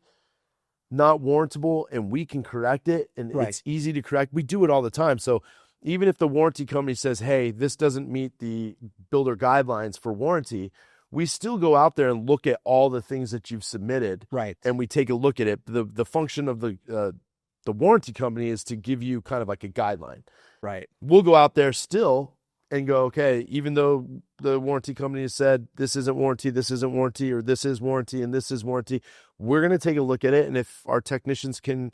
[SPEAKER 2] not warrantable and we can correct it and
[SPEAKER 1] right.
[SPEAKER 2] it's easy to correct, we do it all the time. So even if the warranty company says, hey, this doesn't meet the builder guidelines for warranty, we still go out there and look at all the things that you've submitted.
[SPEAKER 1] Right.
[SPEAKER 2] And we take a look at it. The function of the warranty company is to give you kind of like a guideline.
[SPEAKER 1] Right.
[SPEAKER 2] We'll go out there still and go, okay, even though the warranty company has said this isn't warranty, or this is warranty, and this is warranty, we're going to take a look at it. And if our technicians can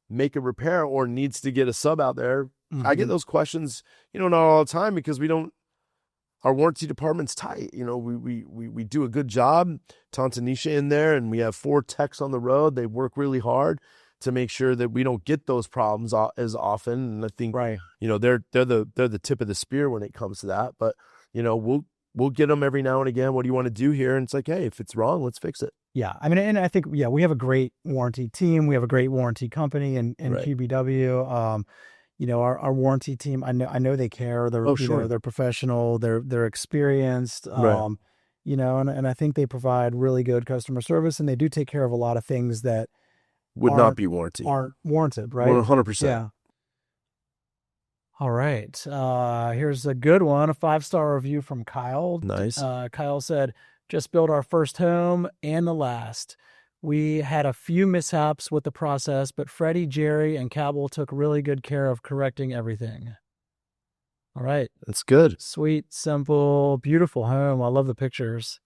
[SPEAKER 2] make a repair or needs to get a sub out there, mm-hmm. I get those questions, not all the time because our warranty department's tight. We do a good job. Tantanisha in there, and we have 4 techs on the road. They work really hard to make sure that we don't get those problems as often. And I think,
[SPEAKER 1] right.
[SPEAKER 2] They're the tip of the spear when it comes to that. But, we'll get them every now and again. What do you want to do here? And it's like, hey, if it's wrong, let's fix it.
[SPEAKER 1] Yeah. I mean, and I think, we have a great warranty team. We have a great warranty company in right. QBW. Our warranty team, I know they care. They're,
[SPEAKER 2] sure.
[SPEAKER 1] They're professional. They're experienced.
[SPEAKER 2] Right.
[SPEAKER 1] And I think they provide really good customer service, and they do take care of a lot of things that
[SPEAKER 2] would not be warranted.
[SPEAKER 1] Aren't warranted, right?
[SPEAKER 2] 100%.
[SPEAKER 1] Yeah. All right. Here's a good one, a 5-star review from Kyle.
[SPEAKER 2] Nice.
[SPEAKER 1] Kyle said, Just built our first home and the last. We had a few mishaps with the process, but Freddie, Jerry, and Cabell took really good care of correcting everything. All right.
[SPEAKER 2] That's good.
[SPEAKER 1] Sweet, simple, beautiful home. I love the pictures.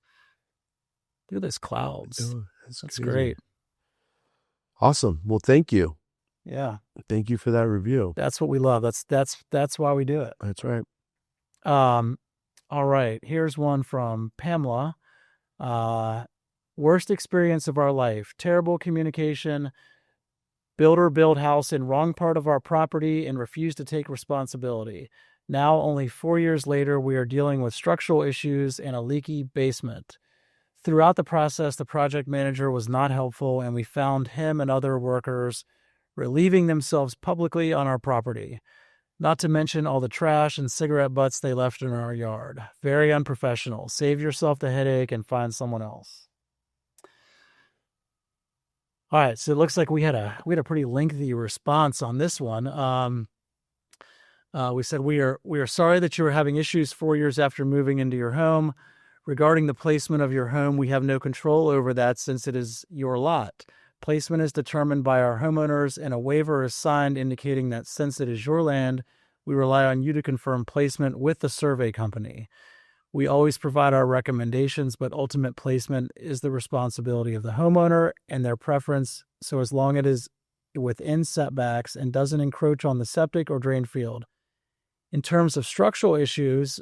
[SPEAKER 1] Look at those clouds.
[SPEAKER 2] Oh,
[SPEAKER 1] That's
[SPEAKER 2] crazy.
[SPEAKER 1] great.
[SPEAKER 2] Awesome. Well, thank you.
[SPEAKER 1] Yeah.
[SPEAKER 2] Thank you for that review.
[SPEAKER 1] That's what we love. That's why we do it.
[SPEAKER 2] That's right.
[SPEAKER 1] All right. Here's one from Pamela. Worst experience of our life. Terrible communication. Builder build house in wrong part of our property and refused to take responsibility. Now, only 4 years later, we are dealing with structural issues and a leaky basement. Throughout the process, the project manager was not helpful, and we found him and other workers relieving themselves publicly on our property. Not to mention all the trash and cigarette butts they left in our yard. Very unprofessional. Save yourself the headache and find someone else. All right, so it looks like we had a pretty lengthy response on this one. We said we are sorry that you are having issues 4 years after moving into your home. Regarding the placement of your home, we have no control over that since it is your lot. Placement is determined by our homeowners, and a waiver is signed indicating that since it is your land, we rely on you to confirm placement with the survey company. We always provide our recommendations, but ultimate placement is the responsibility of the homeowner and their preference, so as long as it is within setbacks and doesn't encroach on the septic or drain field. In terms of structural issues,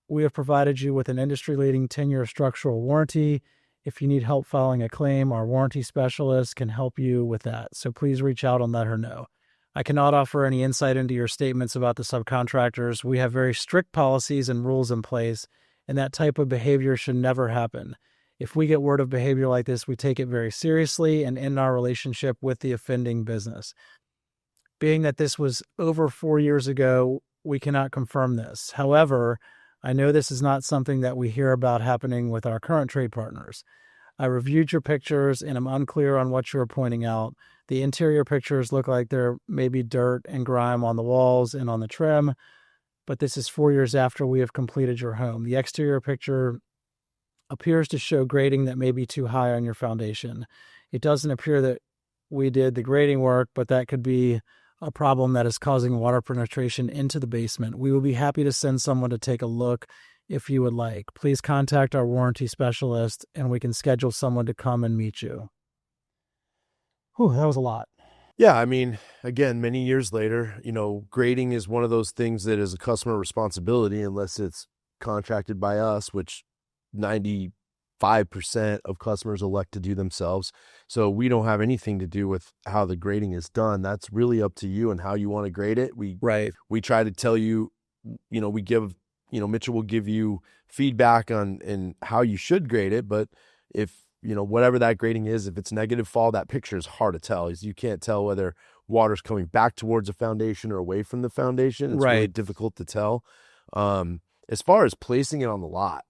[SPEAKER 1] we have provided you with an industry-leading 10-year structural warranty. If you need help filing a claim, our warranty specialist can help you with that. So please reach out and let her know. I cannot offer any insight into your statements about the subcontractors. We have very strict policies and rules in place, and that type of behavior should never happen. If we get word of behavior like this, we take it very seriously and end our relationship with the offending business. Being that this was over 4 years ago, we cannot confirm this. However, I know this is not something that we hear about happening with our current trade partners. I reviewed your pictures and I'm unclear on what you are pointing out. The interior pictures look like there may be dirt and grime on the walls and on the trim, but this is 4 years after we have completed your home. The exterior picture appears to show grading that may be too high on your foundation. It doesn't appear that we did the grading work, but that could be a problem that is causing water penetration into the basement. We will be happy to send someone to take a look if you would like. Please contact our warranty specialist and we can schedule someone to come and meet you. Whew, that was a lot.
[SPEAKER 2] Yeah, I mean, again, many years later, grading is one of those things that is a customer responsibility unless it's contracted by us, which 95% of customers elect to do themselves. So we don't have anything to do with how the grading is done. That's really up to you and how you want to grade it. We try to tell you, we give, Mitchell will give you feedback on how you should grade it. But if, whatever that grading is, if it's negative fall, that picture is hard to tell. You can't tell whether water's coming back towards a foundation or away from the foundation. It's really difficult to tell. As far as placing it on the lot,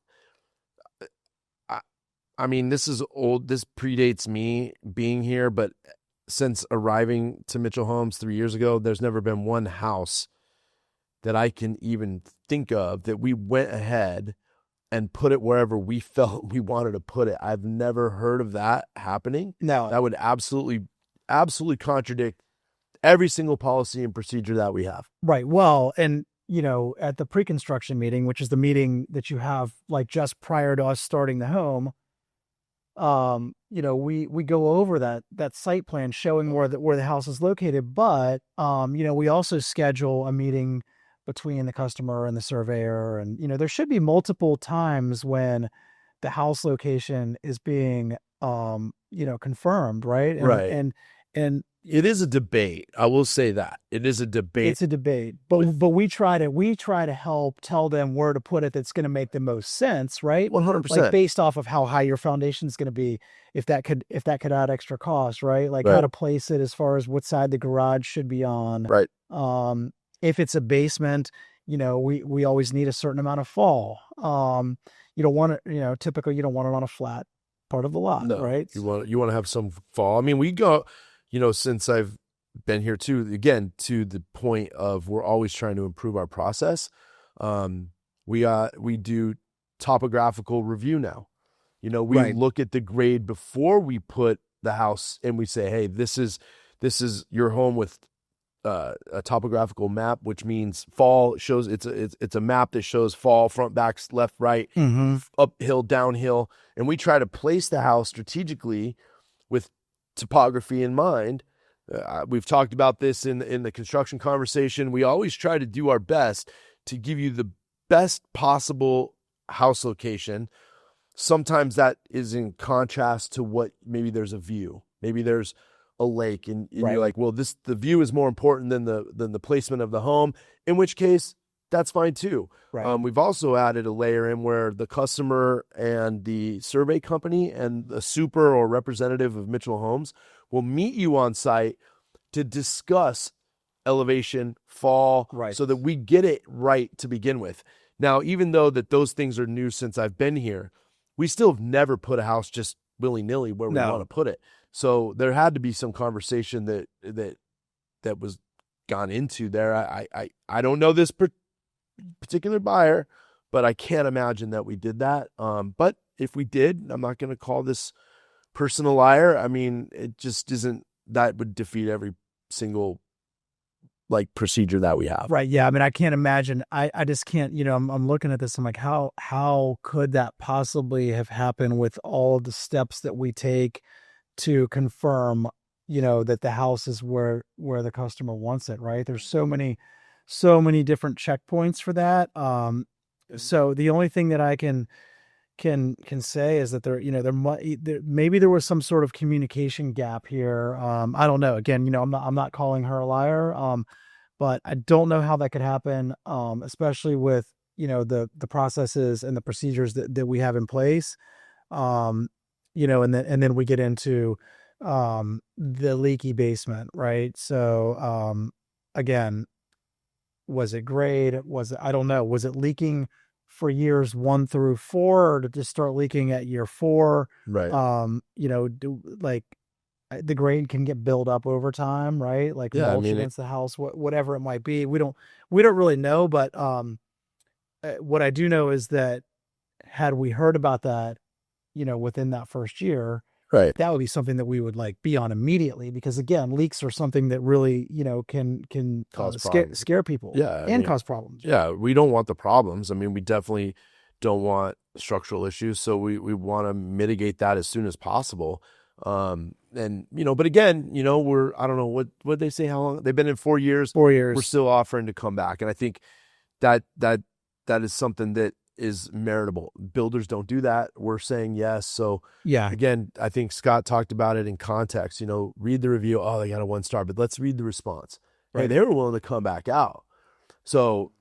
[SPEAKER 2] I mean, this is old. This predates me being here, but since arriving to Mitchell Homes 3 years ago, there's never been one house that I can even think of that we went ahead and put it wherever we felt we wanted to put it. I've never heard of that happening.
[SPEAKER 1] No,
[SPEAKER 2] that would absolutely contradict every single policy and procedure that we have.
[SPEAKER 1] Right. Well, and at the pre-construction meeting, which is the meeting that you have like just prior to us starting the home, we go over that site plan showing where the house is located, but we also schedule a meeting between the customer and the surveyor, and there should be multiple times when the house location is being confirmed, right? And
[SPEAKER 2] it is a debate. I will say that it is a debate.
[SPEAKER 1] It's a debate, but we try to help tell them where to put it that's going to make the most sense, right?
[SPEAKER 2] 100%.
[SPEAKER 1] Like based off of how high your foundation is going to be, if that could add extra cost, right? Like how to place it as far as what side the garage should be on,
[SPEAKER 2] right?
[SPEAKER 1] If it's a basement, we always need a certain amount of fall. You don't want it, typically you don't want it on a flat part of the lot, right?
[SPEAKER 2] You want to have some fall. I mean, we go, since I've been here too, again, to the point of we're always trying to improve our process. We do topographical review now. We
[SPEAKER 1] Right.
[SPEAKER 2] look at the grade before we put the house, and we say, hey, this is your home with a topographical map, which means fall shows. It's a map that shows fall, front, back, left, right,
[SPEAKER 1] Mm-hmm.
[SPEAKER 2] uphill, downhill, and we try to place the house strategically with topography in mind. We've talked about this in the construction conversation. We always try to do our best to give you the best possible house location. Sometimes that is in contrast to what maybe there's a view, maybe there's a lake, and
[SPEAKER 1] Right.
[SPEAKER 2] you're like, well, the view is more important than the placement of the home, in which case that's fine too.
[SPEAKER 1] Right.
[SPEAKER 2] We've also added a layer in where the customer and the survey company and the super or representative of Mitchell Homes will meet you on site to discuss elevation, fall,
[SPEAKER 1] Right.
[SPEAKER 2] so that we get it right to begin with. Now, even though that those things are new since I've been here, we still have never put a house just willy-nilly where we
[SPEAKER 1] No.
[SPEAKER 2] want to put it. So there had to be some conversation that was gone into there. I don't know this particular buyer, but I can't imagine that we did that. But if we did, I'm not going to call this person a liar. I mean, it just isn't. That would defeat every single procedure that we have.
[SPEAKER 1] Right. Yeah. I mean, I can't imagine. I just can't, I'm looking at this. I'm like, how could that possibly have happened with all of the steps that we take to confirm, that the house is where the customer wants it, right? There's so many different checkpoints for that. So the only thing that I can say is that maybe there was some sort of communication gap here. I don't know. Again, I'm not calling her a liar. But I don't know how that could happen. Especially with, the processes and the procedures that we have in place. And then we get into, the leaky basement, right? So, again, was it grade? I don't know. Was it leaking for years 1 through 4, or did it just start leaking at year 4?
[SPEAKER 2] Right.
[SPEAKER 1] The grade can get built up over time, right? Like mulch against the house, whatever it might be. We don't really know, but what I do know is that had we heard about that, within that first year,
[SPEAKER 2] Right.
[SPEAKER 1] that would be something that we would be on immediately, because again, leaks are something that really, can
[SPEAKER 2] Cause
[SPEAKER 1] scare people, and cause problems.
[SPEAKER 2] Yeah, we don't want the problems. I mean, we definitely don't want structural issues, so we want to mitigate that as soon as possible. And but again, I don't know what they say, how long they've been in 4 years.
[SPEAKER 1] 4 years.
[SPEAKER 2] We're still offering to come back, and I think that is something that is meritable. Builders don't do that. We're saying yes. So
[SPEAKER 1] Yeah.
[SPEAKER 2] again, I think Scott talked about it in context. Read the review. Oh, they got a 1 star, but let's read the response. Right. Hey, they were willing to come back out. So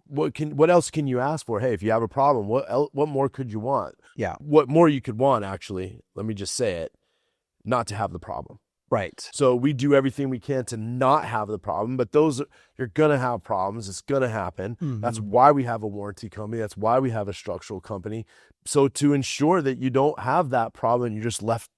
[SPEAKER 2] what else can you ask for? Hey, if you have a problem, what more could you want?
[SPEAKER 1] Yeah.
[SPEAKER 2] What more you could want, actually, let me just say it, not to have the problem.
[SPEAKER 1] Right.
[SPEAKER 2] So we do everything we can to not have the problem, but you're going to have problems. It's going to happen. Mm-hmm. That's why we have a warranty company. That's why we have a structural company. So to ensure that you don't have that problem, you're just left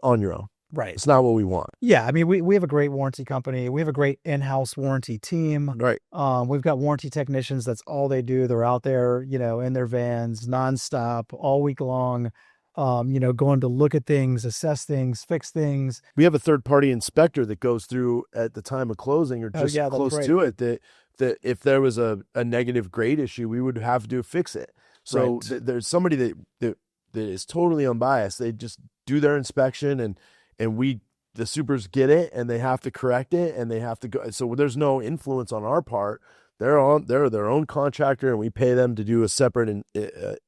[SPEAKER 2] on your own.
[SPEAKER 1] Right.
[SPEAKER 2] It's not what we want.
[SPEAKER 1] Yeah. I mean, we have a great warranty company. We have a great in-house warranty team.
[SPEAKER 2] Right.
[SPEAKER 1] We've got warranty technicians. That's all they do. They're out there, in their vans nonstop all week long. Going to look at things, assess things, fix things.
[SPEAKER 2] We have a third-party inspector that goes through at the time of closing or just close to it, that if there was a negative grade issue, we would have to fix it. So there's somebody that is totally unbiased. They just do their inspection, and the supers get it, and they have to correct it, and they have to go. So there's no influence on our part. They're their own contractor, and we pay them to do a separate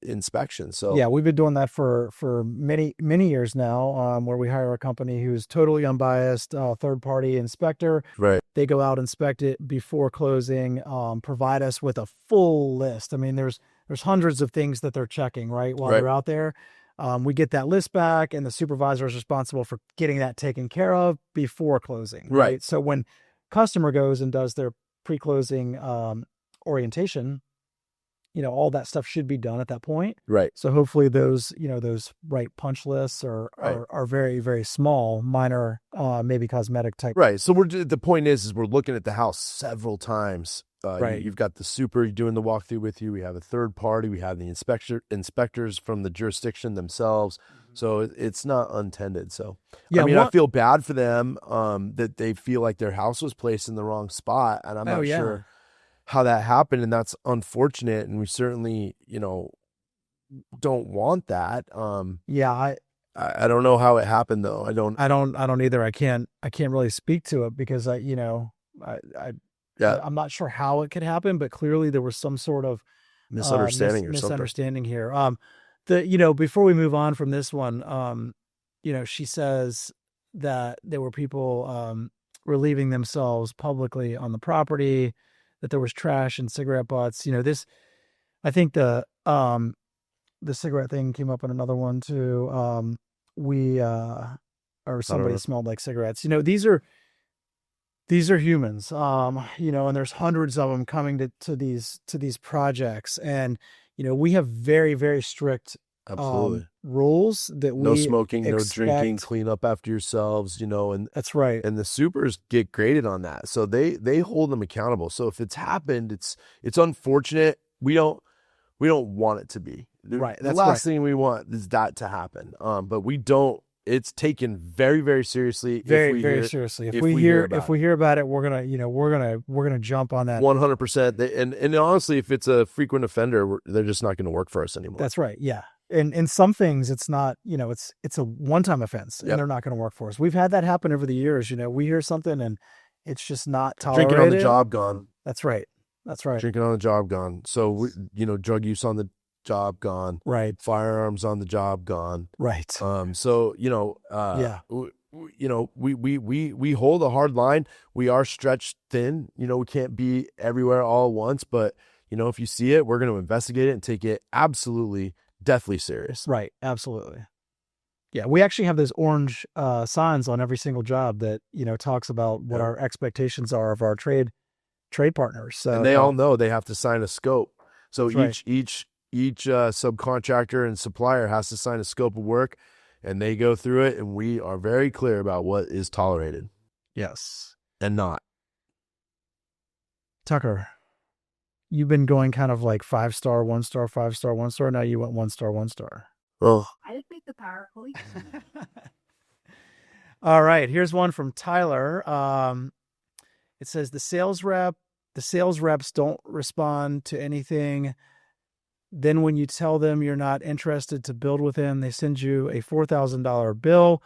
[SPEAKER 2] inspection. So
[SPEAKER 1] yeah, we've been doing that for many years now, where we hire a company who's totally unbiased, third party inspector.
[SPEAKER 2] Right.
[SPEAKER 1] They go out, inspect it before closing, provide us with a full list. I mean, there's hundreds of things that they're checking while they're out there. We get that list back, and the supervisor is responsible for getting that taken care of before closing. Right. So when customer goes and does their pre-closing orientation, all that stuff should be done at that point.
[SPEAKER 2] Right.
[SPEAKER 1] So hopefully those right punch lists are very, very small, minor, maybe cosmetic type.
[SPEAKER 2] Right. So the point is we're looking at the house several times
[SPEAKER 1] Right.
[SPEAKER 2] You've got the super doing the walkthrough with you. We have a third party. We have the inspectors from the jurisdiction themselves. So it's not untended. So, I
[SPEAKER 1] Yeah.
[SPEAKER 2] mean, I feel bad for them that they feel like their house was placed in the wrong spot. And I'm
[SPEAKER 1] Oh
[SPEAKER 2] not
[SPEAKER 1] yeah.
[SPEAKER 2] sure how that happened. And that's unfortunate. And we certainly, don't want that.
[SPEAKER 1] Yeah.
[SPEAKER 2] I don't know how it happened though.
[SPEAKER 1] I don't either. I can't really speak to it because I, I,
[SPEAKER 2] Yeah,
[SPEAKER 1] I'm not sure how it could happen, but clearly there was some sort of
[SPEAKER 2] misunderstanding or something.
[SPEAKER 1] misunderstanding here. Before we move on from this one, she says that there were people relieving themselves publicly on the property, that there was trash and cigarette butts. I think the cigarette thing came up in another one too. We or somebody smelled like cigarettes. These are humans. And there's hundreds of them coming to these projects, and we have very, very strict
[SPEAKER 2] Absolutely.
[SPEAKER 1] rules that
[SPEAKER 2] No
[SPEAKER 1] we
[SPEAKER 2] smoking, no drinking,
[SPEAKER 1] expect.
[SPEAKER 2] clean up after yourselves, and
[SPEAKER 1] That's right.
[SPEAKER 2] and the supers get graded on that. So they hold them accountable. So if it's happened, it's unfortunate. We don't want it to be.
[SPEAKER 1] Right.
[SPEAKER 2] The
[SPEAKER 1] That's
[SPEAKER 2] last
[SPEAKER 1] right.
[SPEAKER 2] thing we want is that to happen. But we don't. It's taken very, very seriously.
[SPEAKER 1] Very, very seriously. If we hear about it, we're gonna jump on that.
[SPEAKER 2] 100%. And honestly, if it's a frequent offender, they're just not going to work for us anymore.
[SPEAKER 1] That's right. Yeah. And in some things, it's not. It's a one-time offense, and they're not going to work for us. We've had that happen over the years. We hear something, and it's just not tolerated.
[SPEAKER 2] Drinking on the job, gone.
[SPEAKER 1] That's right. That's right.
[SPEAKER 2] Drinking on the job, gone. So drug use on the job, gone.
[SPEAKER 1] Right.
[SPEAKER 2] Firearms on the job, gone.
[SPEAKER 1] Right.
[SPEAKER 2] So
[SPEAKER 1] yeah.
[SPEAKER 2] We hold a hard line. We are stretched thin. We can't be everywhere all at once, but if you see it, we're going to investigate it and take it absolutely, deathly serious.
[SPEAKER 1] Right. Absolutely. Yeah, we actually have those orange signs on every single job that talks about what our expectations are of our trade partners. So,
[SPEAKER 2] and they all know they have to sign a scope. So each subcontractor and supplier has to sign a scope of work, and they go through it, and we are very clear about what is tolerated.
[SPEAKER 1] Yes.
[SPEAKER 2] And not.
[SPEAKER 1] Tucker, you've been going kind of like 5-star, 1-star, 5-star, 1-star. Now you went 1-star, 1-star.
[SPEAKER 2] Well,
[SPEAKER 3] I didn't make the power police.
[SPEAKER 1] All right. Here's one from Tyler. It says the sales reps don't respond to anything. Then when you tell them you're not interested to build with them, they send you a $4,000 bill,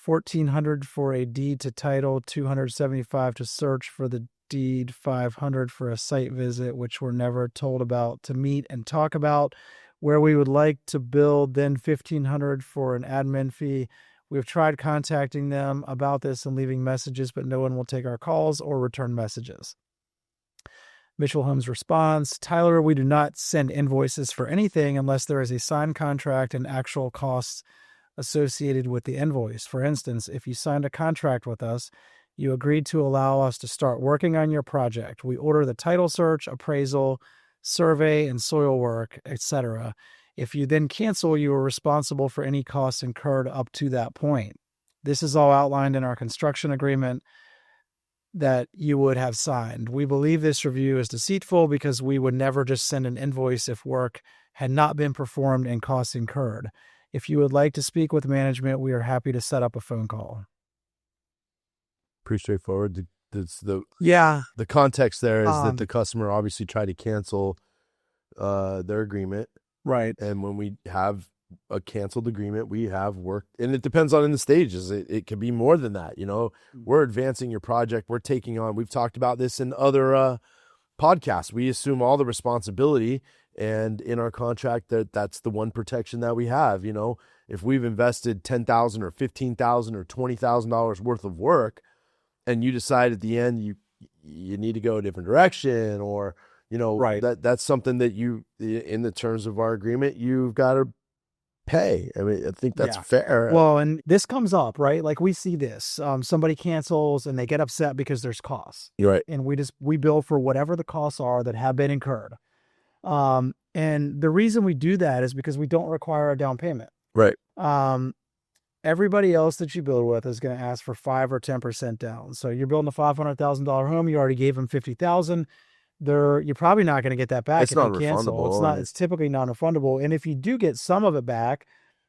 [SPEAKER 1] $1,400 for a deed to title, $275 to search for the deed, $500 for a site visit, which we're never told about, to meet and talk about where we would like to build, then $1,500 for an admin fee. We've tried contacting them about this and leaving messages, but no one will take our calls or return messages. Mitchell Holmes responds, Tyler, we do not send invoices for anything unless there is a signed contract and actual costs associated with the invoice. For instance, if you signed a contract with us, you agreed to allow us to start working on your project. We order the title search, appraisal, survey, and soil work, etc. If you then cancel, you are responsible for any costs incurred up to that point. This is all outlined in our construction agreement that you would have signed. We believe this review is deceitful because we would never just send an invoice if work had not been performed and costs incurred. If you would like to speak with management, we are happy to set up a phone call.
[SPEAKER 2] Pretty straightforward. The context there is that the customer obviously tried to cancel their agreement.
[SPEAKER 1] Right.
[SPEAKER 2] And when we have a canceled agreement, we have work, and it depends on in the stages. It can be more than that. We're advancing your project. We're taking on, we've talked about this in other podcasts. We assume all the responsibility, and in our contract that's the one protection that we have. If we've invested $10,000 or $15,000 or $20,000 worth of work, and you decide at the end you need to go a different direction, or
[SPEAKER 1] right,
[SPEAKER 2] that's something that you, in the terms of our agreement, you've got to pay. I mean, I think that's fair.
[SPEAKER 1] Well, and this comes up, right? Like we see this, somebody cancels and they get upset because there's costs.
[SPEAKER 2] You're right.
[SPEAKER 1] And we bill for whatever the costs are that have been incurred. And the reason we do that is because we don't require a down payment.
[SPEAKER 2] Right.
[SPEAKER 1] Everybody else that you build with is going to ask for 5 or 10% down. So you're building a $500,000 home. You already gave them $50,000. you're probably not going to get that back
[SPEAKER 2] It's
[SPEAKER 1] if you
[SPEAKER 2] not
[SPEAKER 1] cancel. It's
[SPEAKER 2] refundable.
[SPEAKER 1] not.
[SPEAKER 2] And
[SPEAKER 1] It's typically non-refundable. And if you do get some of it back,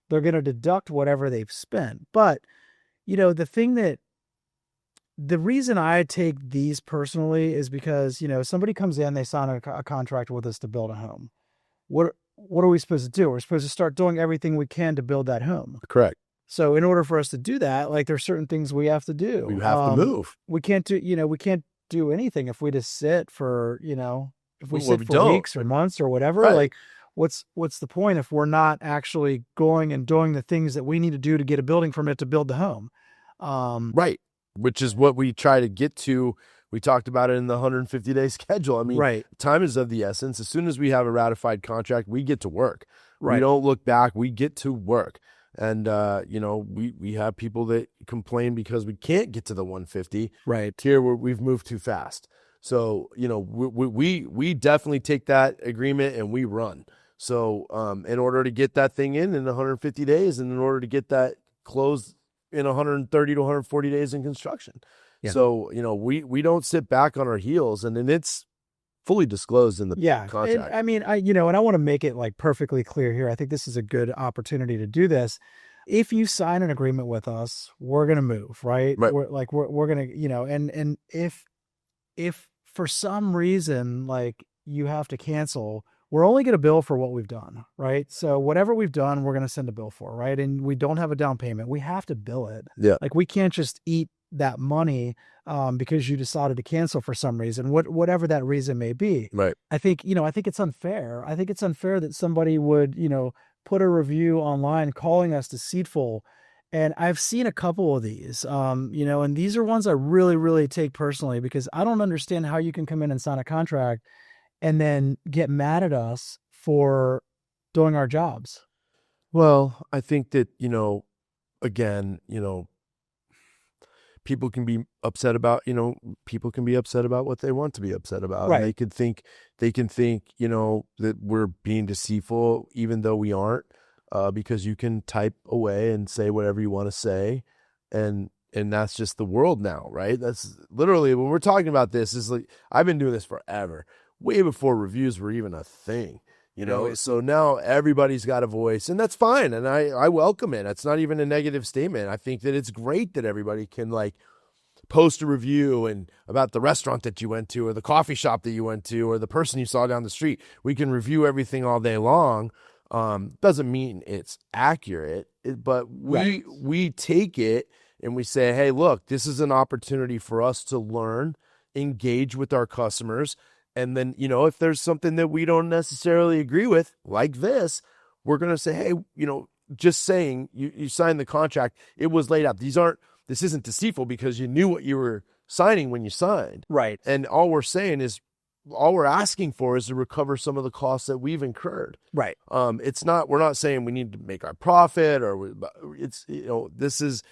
[SPEAKER 1] they're going to deduct whatever they've spent. But the reason I take these personally is because somebody comes in, they sign a contract with us to build a home. What are we supposed to do? We're supposed to start doing everything we can to build that home.
[SPEAKER 2] correct.
[SPEAKER 1] So in order for us to do that, like there's certain things we have to
[SPEAKER 2] We
[SPEAKER 1] do.
[SPEAKER 2] have to move.
[SPEAKER 1] We can't do anything if we just sit for, if we
[SPEAKER 2] Well,
[SPEAKER 1] sit
[SPEAKER 2] we
[SPEAKER 1] for
[SPEAKER 2] don't.
[SPEAKER 1] weeks or months or whatever.
[SPEAKER 2] Right.
[SPEAKER 1] Like what's the point if we're not actually going and doing the things that we need to do to get a building permit to build the home?
[SPEAKER 2] Right. Which is what we try to get to. We talked about it in the 150-day schedule. I mean,
[SPEAKER 1] right.
[SPEAKER 2] time is of the essence. As soon as we have a ratified contract, we get to work.
[SPEAKER 1] Right.
[SPEAKER 2] We don't look back. We get to work. And, we have people that complain because we can't get to the 150.
[SPEAKER 1] Right.
[SPEAKER 2] Here, we've moved too fast. So, we definitely take that agreement and we run. So, in order to get that thing in 150 days and in order to get that closed in 130 to 140 days in construction.
[SPEAKER 1] Yeah.
[SPEAKER 2] So, we don't sit back on our heels, and then it's fully disclosed in the contract.
[SPEAKER 1] And, I mean, and I want to make it like perfectly clear here. I think this is a good opportunity to do this. If you sign an agreement with us, we're going to move, right?
[SPEAKER 2] Right.
[SPEAKER 1] We're going to, and if for some reason, like you have to cancel, we're only going to bill for what we've done, right? So whatever we've done, we're going to send a bill for, right? And we don't have a down payment. We have to bill it.
[SPEAKER 2] Yeah.
[SPEAKER 1] Like we can't just eat that money because you decided to cancel for some reason, whatever that reason may be.
[SPEAKER 2] Right.
[SPEAKER 1] I think it's unfair. I think it's unfair that somebody would, put a review online calling us deceitful. And I've seen a couple of these, and these are ones I really, really take personally because I don't understand how you can come in and sign a contract and then get mad at us for doing our jobs.
[SPEAKER 2] Well, I think that, again, people can be upset about what they want to be upset about.
[SPEAKER 1] Right.
[SPEAKER 2] And they can think, that we're being deceitful, even though we aren't, because you can type away and say whatever you want to say. And that's just the world now, right? That's literally when we're talking about this is like, I've been doing this forever, way before reviews were even a thing. So now everybody's got a voice, and that's fine. And I welcome it. It's not even a negative statement. I think that it's great that everybody can like post a review and about the restaurant that you went to or the coffee shop that you went to or the person you saw down the street. We can review everything all day long. Doesn't mean it's accurate, but we take it and we say, hey, look, this is an opportunity for us to learn, engage with our customers. And then, if there's something that we don't necessarily agree with, like this, we're going to say, hey, just saying you signed the contract, it was laid out. This isn't deceitful because you knew what you were signing when you signed.
[SPEAKER 1] Right.
[SPEAKER 2] And all we're asking for is to recover some of the costs that we've incurred.
[SPEAKER 1] Right.
[SPEAKER 2] We're not saying we need to make our profit this is,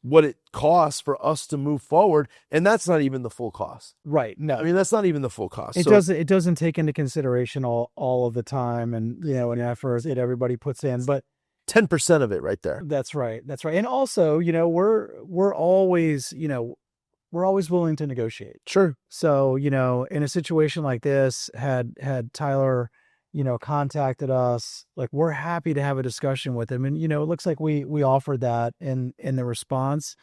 [SPEAKER 2] what it costs for us to move forward. And that's not even the full cost.
[SPEAKER 1] Right. No,
[SPEAKER 2] I mean, that's not even the full cost.
[SPEAKER 1] It doesn't take into consideration all of the time and, and effort that everybody puts in, but
[SPEAKER 2] 10% of it right there.
[SPEAKER 1] That's right. That's right. And also, we're always willing to negotiate.
[SPEAKER 2] Sure.
[SPEAKER 1] So, in a situation like this, had Tyler, contacted us, like we're happy to have a discussion with him. And, it looks like we offered that in the response.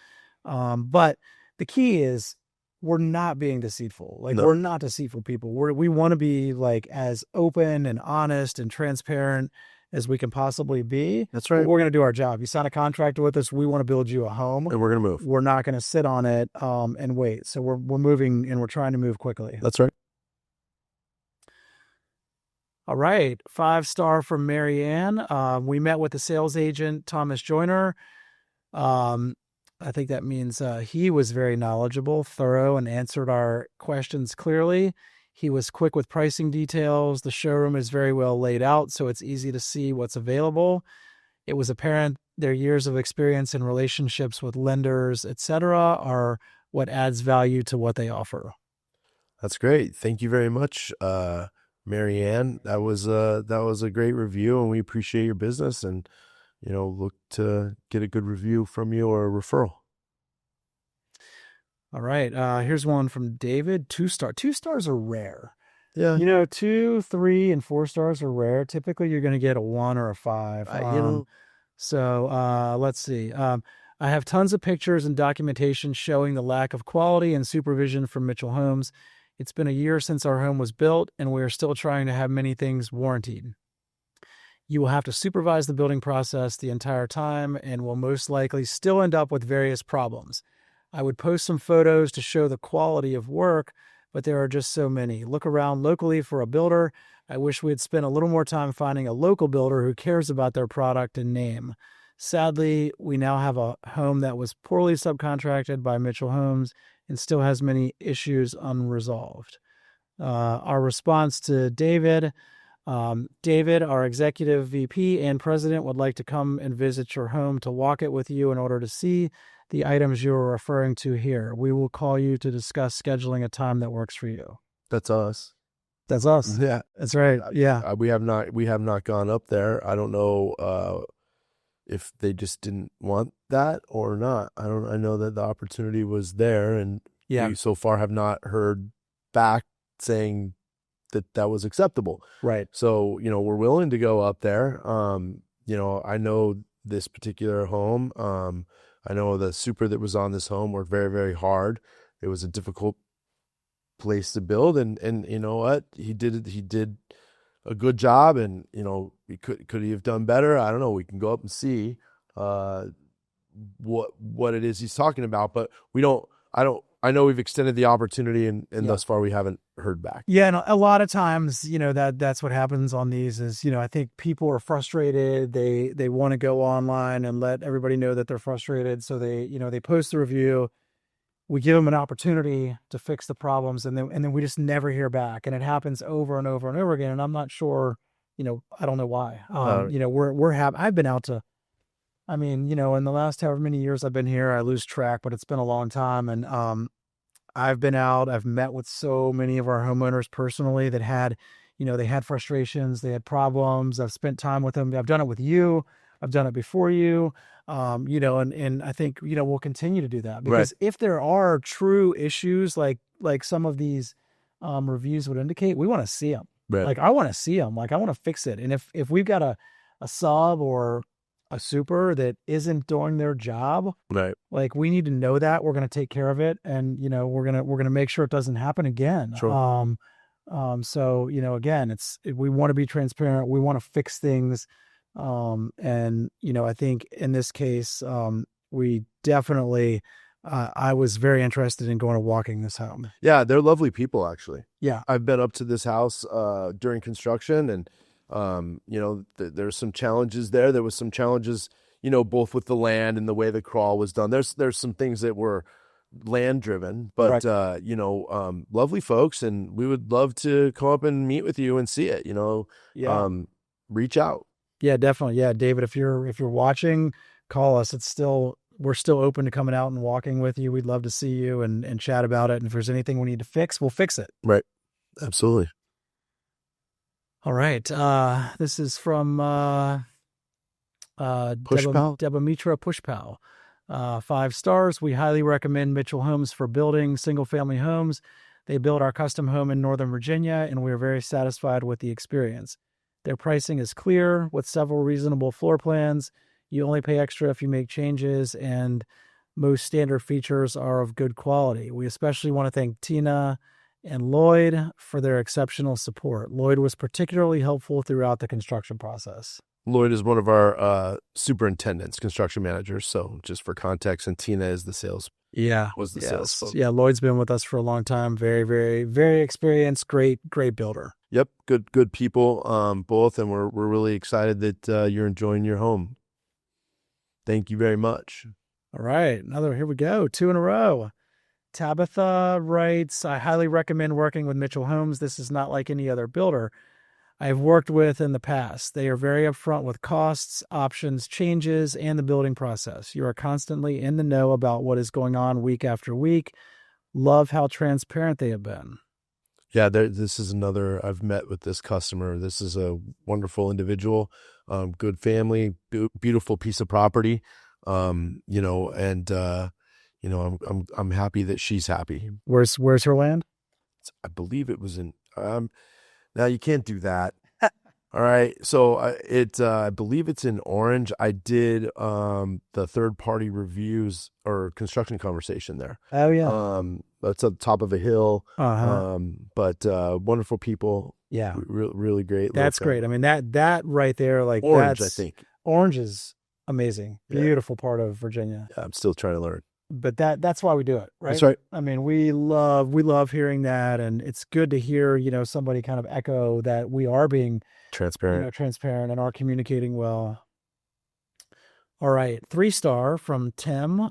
[SPEAKER 1] But the key is we're not being deceitful. Like we're not deceitful people. We want to be like as open and honest and transparent as we can possibly be.
[SPEAKER 2] That's right.
[SPEAKER 1] But we're going to do our job. You sign a contract with us. We want to build you a home,
[SPEAKER 2] and we're going to move.
[SPEAKER 1] We're not going to sit on it and wait. So we're moving and we're trying to move quickly.
[SPEAKER 2] That's right.
[SPEAKER 1] All right. 5-star from Mary Ann. We met with the sales agent, Thomas Joyner. I think that means he was very knowledgeable, thorough, and answered our questions clearly. He was quick with pricing details. The showroom is very well laid out, so it's easy to see what's available. It was apparent their years of experience and relationships with lenders, etc., are what adds value to what they offer.
[SPEAKER 2] That's great. Thank you very much, Mary Ann. That was a great review, and we appreciate your business and look to get a good review from you or a referral.
[SPEAKER 1] All right. Here's one from David. 2 star. 2 stars are rare.
[SPEAKER 2] Yeah,
[SPEAKER 1] 2, 3, and 4 stars are rare. Typically, you're going to get a 1 or a 5.
[SPEAKER 2] you know,
[SPEAKER 1] Let's see. I have tons of pictures and documentation showing the lack of quality and supervision from Mitchell Homes. It's been a year since our home was built, and we are still trying to have many things warranted. You will have to supervise the building process the entire time and will most likely still end up with various problems. I would post some photos to show the quality of work, but there are just so many. Look around locally for a builder. I wish we had spent a little more time finding a local builder who cares about their product and name. Sadly, we now have a home that was poorly subcontracted by Mitchell Homes and still has many issues unresolved. Our response to David. David, our executive VP and president, would like to come and visit your home to walk it with you in order to see the items you are referring to here. We will call you to discuss scheduling a time that works for you.
[SPEAKER 2] that's us.
[SPEAKER 1] That's us.
[SPEAKER 2] Yeah,
[SPEAKER 1] That's right. Yeah.
[SPEAKER 2] we have not gone up there. I don't know if they just didn't want that or not. I know that the opportunity was there, and
[SPEAKER 1] Yeah.
[SPEAKER 2] we so far have not heard back saying that was acceptable.
[SPEAKER 1] Right.
[SPEAKER 2] So, we're willing to go up there. I know this particular home. I know the super that was on this home worked very, very hard. It was a difficult place to build, and you know what? He did a good job, and could he have done better? I don't know. We can go up and see what it is he's talking about, but I know we've extended the opportunity, and
[SPEAKER 1] Yeah.
[SPEAKER 2] thus far we haven't heard back.
[SPEAKER 1] Yeah, and a lot of times, that's what happens on these is, I think people are frustrated. They want to go online and let everybody know that they're frustrated. So they post the review. We give them an opportunity to fix the problems, and then we just never hear back. And it happens over and over and over again. And I'm not sure, I don't know why. We're happy. I've been out to, in the last however many years I've been here, I lose track, but it's been a long time. And I've been out, I've met with so many of our homeowners personally that had, they had frustrations, they had problems. I've spent time with them. I've done it with you. I've done it before you. And I think, we'll continue to do that because if there are true issues like some of these reviews would indicate, we want to see them.
[SPEAKER 2] Right.
[SPEAKER 1] Like I want to see them. Like I want to fix it. And if we've got a sub or a super that isn't doing their job,
[SPEAKER 2] Right.
[SPEAKER 1] like we need to know that we're going to take care of it, and we're going to make sure it doesn't happen again.
[SPEAKER 2] Sure.
[SPEAKER 1] So again, we want to be transparent, we want to fix things, and I think in this case, we definitely, I was very interested in going and walking this home.
[SPEAKER 2] Yeah, they're lovely people, actually.
[SPEAKER 1] Yeah.
[SPEAKER 2] I've been up to this house during construction, and there's some challenges there. There was some challenges, both with the land and the way the crawl was done. There's some things that were land driven, but lovely folks, and we would love to come up and meet with you and see it.
[SPEAKER 1] Yeah.
[SPEAKER 2] Reach out.
[SPEAKER 1] Yeah, definitely. Yeah, David, if you're watching, call us. We're still open to coming out and walking with you. We'd love to see you and chat about it. And if there's anything we need to fix, we'll fix it.
[SPEAKER 2] Right. Absolutely.
[SPEAKER 1] All right. This is from
[SPEAKER 2] Pushpal?
[SPEAKER 1] Debamitra Pushpal. 5 stars. We highly recommend Mitchell Homes for building single-family homes. They built our custom home in Northern Virginia, and we are very satisfied with the experience. Their pricing is clear with several reasonable floor plans. You only pay extra if you make changes, and most standard features are of good quality. We especially want to thank Tina and Lloyd for their exceptional support. Lloyd was particularly helpful throughout the construction process.
[SPEAKER 2] Lloyd is one of our superintendents, construction managers. So just for context, and Tina is the sales.
[SPEAKER 1] Yeah.
[SPEAKER 2] Was the sales folks.
[SPEAKER 1] Yeah, Lloyd's been with us for a long time. Very, very, very experienced, great builder.
[SPEAKER 2] Yep, good people, both, and we're really excited that you're enjoying your home. Thank you very much.
[SPEAKER 1] All right, here we go, 2 in a row. Tabitha writes, I highly recommend working with Mitchell Homes. This is not like any other builder I have worked with in the past. They are very upfront with costs, options, changes, and the building process. You are constantly in the know about what is going on week after week. Love how transparent they have been.
[SPEAKER 2] Yeah, this is another, I've met with this customer. This is a wonderful individual, good family, beautiful piece of property, and I'm happy that she's happy.
[SPEAKER 1] Where's her land?
[SPEAKER 2] I believe it was in now you can't do that. All right. So I believe it's in Orange. I did the third party reviews or construction conversation there.
[SPEAKER 1] Oh yeah.
[SPEAKER 2] That's at the top of a hill.
[SPEAKER 1] Uh-huh.
[SPEAKER 2] But wonderful people.
[SPEAKER 1] Yeah.
[SPEAKER 2] Really great little
[SPEAKER 1] That's
[SPEAKER 2] town.
[SPEAKER 1] great. I mean, that right there, like
[SPEAKER 2] Orange, I think.
[SPEAKER 1] Orange is amazing.
[SPEAKER 2] Yeah.
[SPEAKER 1] Beautiful part of Virginia.
[SPEAKER 2] Yeah, I'm still trying to learn.
[SPEAKER 1] But that's why we do it, right?
[SPEAKER 2] That's right.
[SPEAKER 1] I mean, we love hearing that, and it's good to hear, somebody kind of echo that we are being
[SPEAKER 2] Transparent.
[SPEAKER 1] transparent and are communicating well. All right, 3-star from Tim.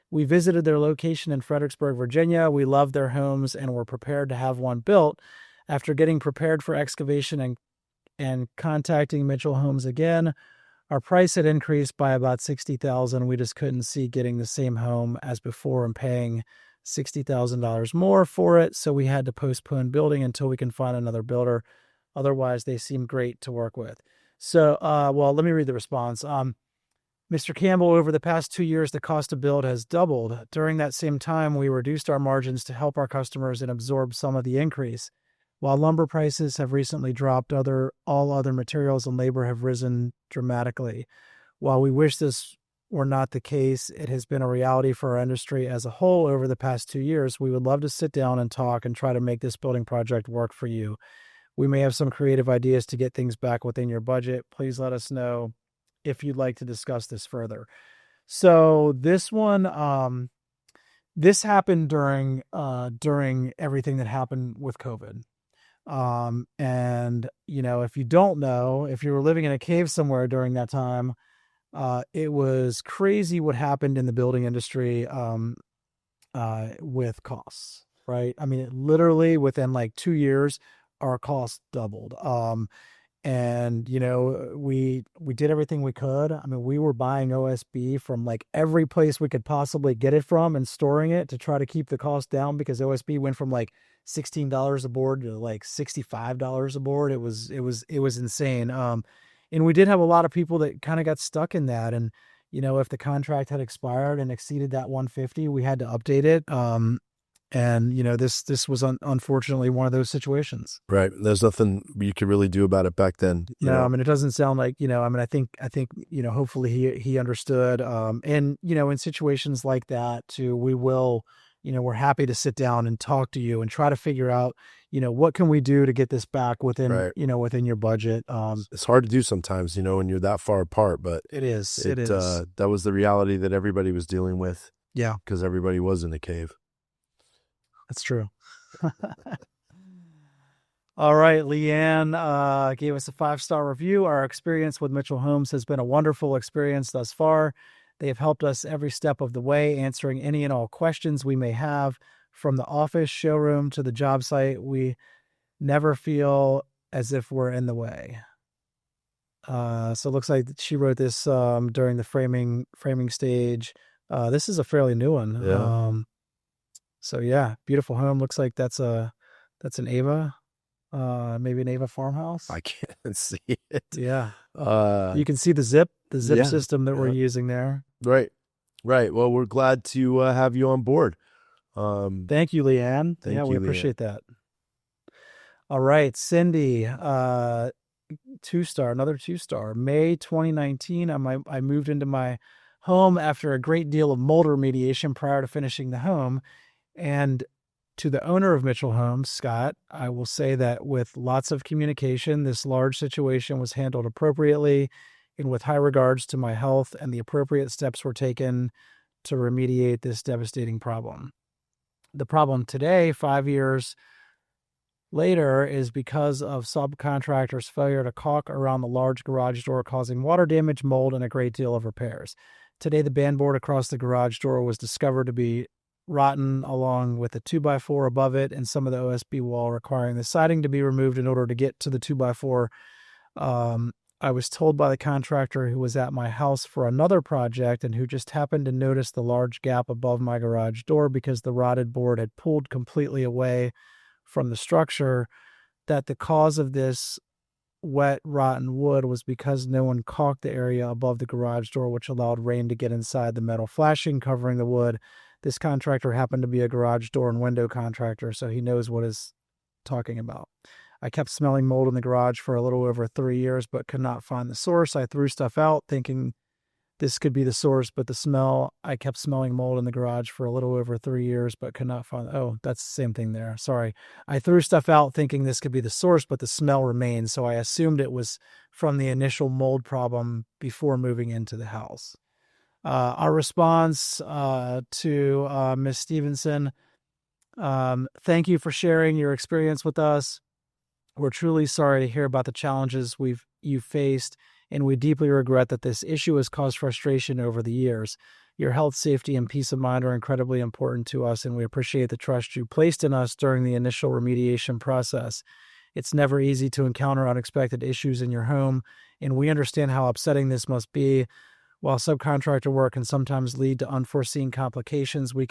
[SPEAKER 1] We visited their location in Fredericksburg, Virginia. We loved their homes and were prepared to have one built. After getting prepared for excavation and contacting Mitchell Homes again, our price had increased by about $60,000. We just couldn't see getting the same home as before and paying $60,000 more for it. So we had to postpone building until we can find another builder. Otherwise, they seem great to work with. So, well, let me read the response. Mr. Campbell, over the past 2 years, the cost to build has doubled. During that same time, we reduced our margins to help our customers and absorb some of the increase. While lumber prices have recently dropped, all other materials and labor have risen dramatically. While we wish this were not the case, it has been a reality for our industry as a whole over the past 2 years. We would love to sit down and talk and try to make this building project work for you. We may have some creative ideas to get things back within your budget. Please let us know if you'd like to discuss this further. So this one, this happened during everything that happened with COVID. And if you don't know, if you were living in a cave somewhere during that time, it was crazy what happened in the building industry, with costs, right? I mean, it literally within like 2 years, our costs doubled. And we did everything we could. I mean, we were buying OSB from like every place we could possibly get it from and storing it to try to keep the cost down, because OSB went from like $16 a board to like $65 a board. It was insane. And we did have a lot of people that kind of got stuck in that. And if the contract had expired and exceeded that 150, we had to update it. And this was unfortunately one of those situations.
[SPEAKER 2] Right. There's nothing you could really do about it back then.
[SPEAKER 1] No, I mean, it doesn't sound like, I mean, I think, hopefully he understood. And, in situations like that too, we will, we're happy to sit down and talk to you and try to figure out, what can we do to get this back within,
[SPEAKER 2] Right.
[SPEAKER 1] Within your budget.
[SPEAKER 2] It's hard to do sometimes, when you're that far apart, but
[SPEAKER 1] it is.
[SPEAKER 2] That was the reality that everybody was dealing with.
[SPEAKER 1] Yeah.
[SPEAKER 2] Because everybody was in a cave.
[SPEAKER 1] That's true. All right. Leanne gave us a 5-star review. Our experience with Mitchell Homes has been a wonderful experience thus far. They have helped us every step of the way, answering any and all questions we may have, from the office, showroom to the job site. We never feel as if we're in the way. So it looks like she wrote this during the framing stage. This is a fairly new one.
[SPEAKER 2] Yeah.
[SPEAKER 1] So yeah, beautiful home. Looks like that's an Ava, maybe an Ava farmhouse.
[SPEAKER 2] I can't see it.
[SPEAKER 1] Yeah. You can see the zip
[SPEAKER 2] yeah,
[SPEAKER 1] system that we're using there.
[SPEAKER 2] Right. Well, we're glad to have you on board.
[SPEAKER 1] Thank you, Leanne. We appreciate that. All right, Cindy, 2-star, another 2-star. May 2019, I moved into my home after a great deal of mold remediation prior to finishing the home. And to the owner of Mitchell Homes, Scott, I will say that with lots of communication, this large situation was handled appropriately and with high regards to my health, and the appropriate steps were taken to remediate this devastating problem. The problem today, 5 years later, is because of subcontractors' failure to caulk around the large garage door, causing water damage, mold, and a great deal of repairs. Today, the bandboard across the garage door was discovered to be rotten, along with a 2x4 above it and some of the OSB wall, requiring the siding to be removed in order to get to the 2x4. I was told by the contractor who was at my house for another project and who just happened to notice the large gap above my garage door because the rotted board had pulled completely away from the structure, that the cause of this wet, rotten wood was because no one caulked the area above the garage door, which allowed rain to get inside the metal flashing covering the wood. This contractor happened to be a garage door and window contractor, so he knows what he's talking about. I kept smelling mold in the garage for a little over 3 years, but could not find the source. I threw stuff out thinking this could be the source, but I kept smelling mold in the garage for a little over 3 years, but could not find. Oh, that's the same thing there. Sorry. I threw stuff out thinking this could be the source, but the smell remained. So I assumed it was from the initial mold problem before moving into the house. Our response to Ms. Stevenson: thank you for sharing your experience with us. We're truly sorry to hear about the challenges you've faced, and we deeply regret that this issue has caused frustration over the years. Your health, safety, and peace of mind are incredibly important to us, and we appreciate the trust you placed in us during the initial remediation process. It's never easy to encounter unexpected issues in your home, and we understand how upsetting this must be. While subcontractor work can sometimes lead to unforeseen complications, we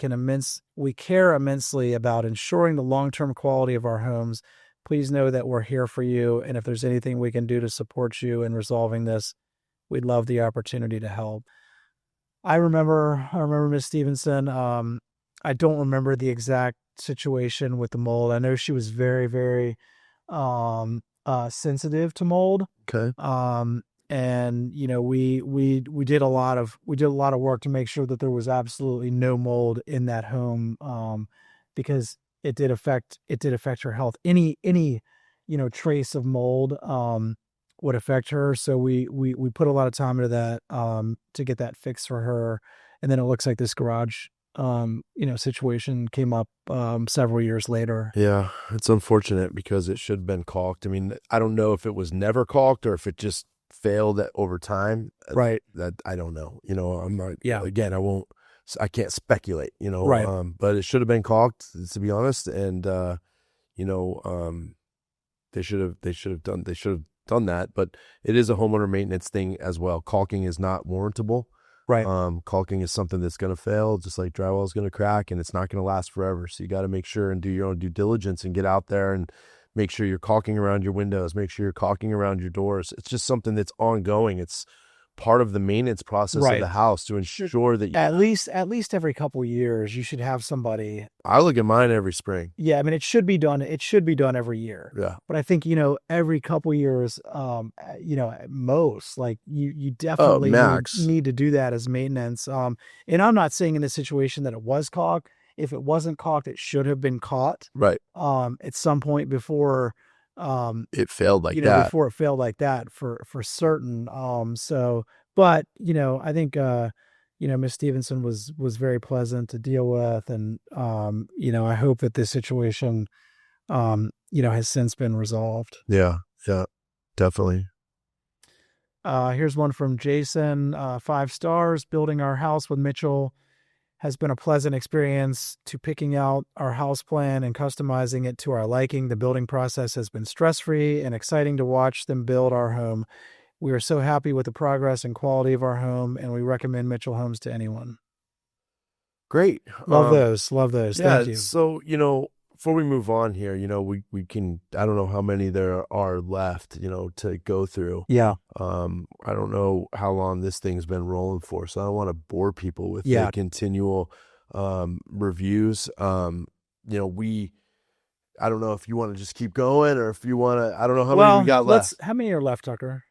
[SPEAKER 1] care immensely about ensuring the long-term quality of our homes. Please know that we're here for you, and if there's anything we can do to support you in resolving this, we'd love the opportunity to help. I remember Miss Stevenson. I don't remember the exact situation with the mold. I know she was very, very sensitive to mold.
[SPEAKER 2] Okay.
[SPEAKER 1] And we did a lot of work to make sure that there was absolutely no mold in that home, because it did affect her health. Any trace of mold would affect her. So we put a lot of time into that to get that fixed for her. And then it looks like this garage situation came up several years later.
[SPEAKER 2] Yeah, it's unfortunate because it should have been caulked. I mean, I don't know if it was never caulked or if it just failed over time.
[SPEAKER 1] Right.
[SPEAKER 2] That I don't know. I'm not.
[SPEAKER 1] Yeah.
[SPEAKER 2] Again, I can't speculate.
[SPEAKER 1] Right.
[SPEAKER 2] But it should have been caulked, to be honest. And they should have done that. But it is a homeowner maintenance thing as well. Caulking is not warrantable.
[SPEAKER 1] Right.
[SPEAKER 2] Caulking is something that's going to fail, just like drywall is going to crack, and it's not going to last forever. So you got to make sure and do your own due diligence and get out there and make sure you're caulking around your windows, make sure you're caulking around your doors. It's just something that's ongoing. It's part of the maintenance process of the house to ensure that
[SPEAKER 1] at least every couple of years you should have somebody.
[SPEAKER 2] I look at mine every spring.
[SPEAKER 1] Yeah, I mean, it should be done every year.
[SPEAKER 2] Yeah.
[SPEAKER 1] But I think, every couple of years, at most, like you definitely need to do that as maintenance. And I'm not saying in this situation that it was caulked. If it wasn't caulked, it should have been caught.
[SPEAKER 2] Right.
[SPEAKER 1] At some point before
[SPEAKER 2] it failed like that.
[SPEAKER 1] Before it failed like that for certain. But I think Miss Stevenson was very pleasant to deal with, and I hope that this situation has since been resolved.
[SPEAKER 2] Yeah, definitely.
[SPEAKER 1] Here's one from Jason, 5 stars. Building our house with Mitchell has been a pleasant experience. To picking out our house plan and customizing it to our liking. The building process has been stress-free and exciting to watch them build our home. We are so happy with the progress and quality of our home, and we recommend Mitchell Homes to anyone.
[SPEAKER 2] Great.
[SPEAKER 1] Love those.
[SPEAKER 2] Yeah,
[SPEAKER 1] Thank you.
[SPEAKER 2] So, before we move on here, we can, I don't know how many there are left, to go through.
[SPEAKER 1] Yeah.
[SPEAKER 2] I don't know how long this thing's been rolling for, so I don't want to bore people with the continual reviews. I don't know if you want to just keep going or if you want to, I don't know how many we got left.
[SPEAKER 1] How many are left, Tucker?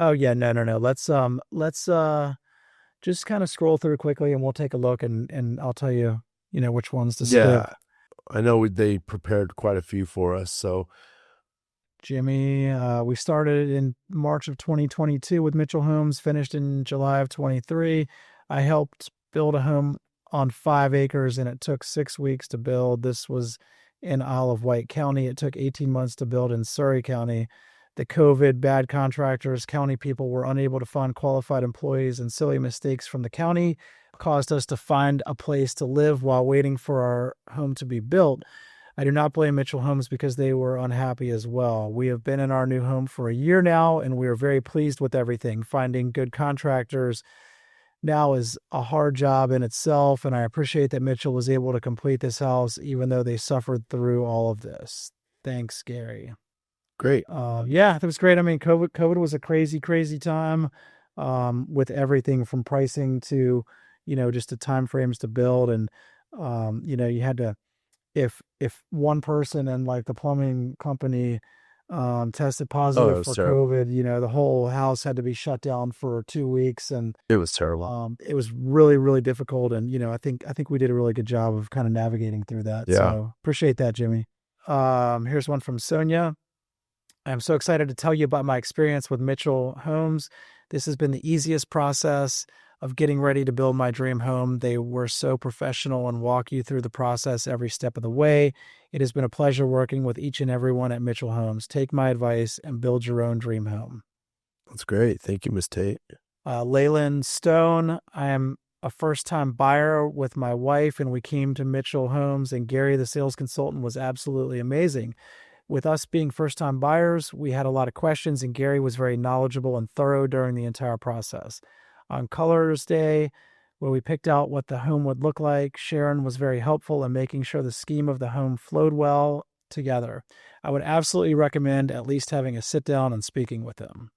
[SPEAKER 1] Oh yeah, no. Let's just kind of scroll through quickly and we'll take a look and I'll tell you, which ones to skip.
[SPEAKER 2] Yeah. I know they prepared quite a few for us. So
[SPEAKER 1] Jimmy, we started in March of 2022 with Mitchell Homes, finished in July of 23. I helped build a home on 5 acres and it took 6 weeks to build. This was in Isle of Wight County. It took 18 months to build in Surrey County. The COVID, bad contractors, county people were unable to find qualified employees, and silly mistakes from the county caused us to find a place to live while waiting for our home to be built. I do not blame Mitchell Homes because they were unhappy as well. We have been in our new home for a year now, and we are very pleased with everything. Finding good contractors now is a hard job in itself, and I appreciate that Mitchell was able to complete this house even though they suffered through all of this. Thanks, Gary.
[SPEAKER 2] Great.
[SPEAKER 1] Yeah, that was great. I mean, COVID was a crazy, crazy time, with everything from pricing to, just the time frames to build. And, you had to, if one person in like the plumbing company, tested
[SPEAKER 2] Oh,
[SPEAKER 1] positive
[SPEAKER 2] it was
[SPEAKER 1] for
[SPEAKER 2] terrible.
[SPEAKER 1] COVID, the whole house had to be shut down for 2 weeks. And,
[SPEAKER 2] It was terrible.
[SPEAKER 1] it was really, really difficult. And, I think we did a really good job of kind of navigating through that.
[SPEAKER 2] Yeah.
[SPEAKER 1] So appreciate that, Jimmy. Here's one from Sonia. I'm so excited to tell you about my experience with Mitchell Homes. This has been the easiest process of getting ready to build my dream home. They were so professional and walk you through the process every step of the way. It has been a pleasure working with each and everyone at Mitchell Homes. Take my advice and build your own dream home.
[SPEAKER 2] That's great. Thank you, Miss Tate.
[SPEAKER 1] Leyland Stone, I am a first time buyer with my wife, and we came to Mitchell Homes, and Gary, the sales consultant, was absolutely amazing. With us being first time buyers, we had a lot of questions, and Gary was very knowledgeable and thorough during the entire process. On Colors Day, where we picked out what the home would look like, Sharon was very helpful in making sure the scheme of the home flowed well together. I would absolutely recommend at least having a sit down and speaking with him.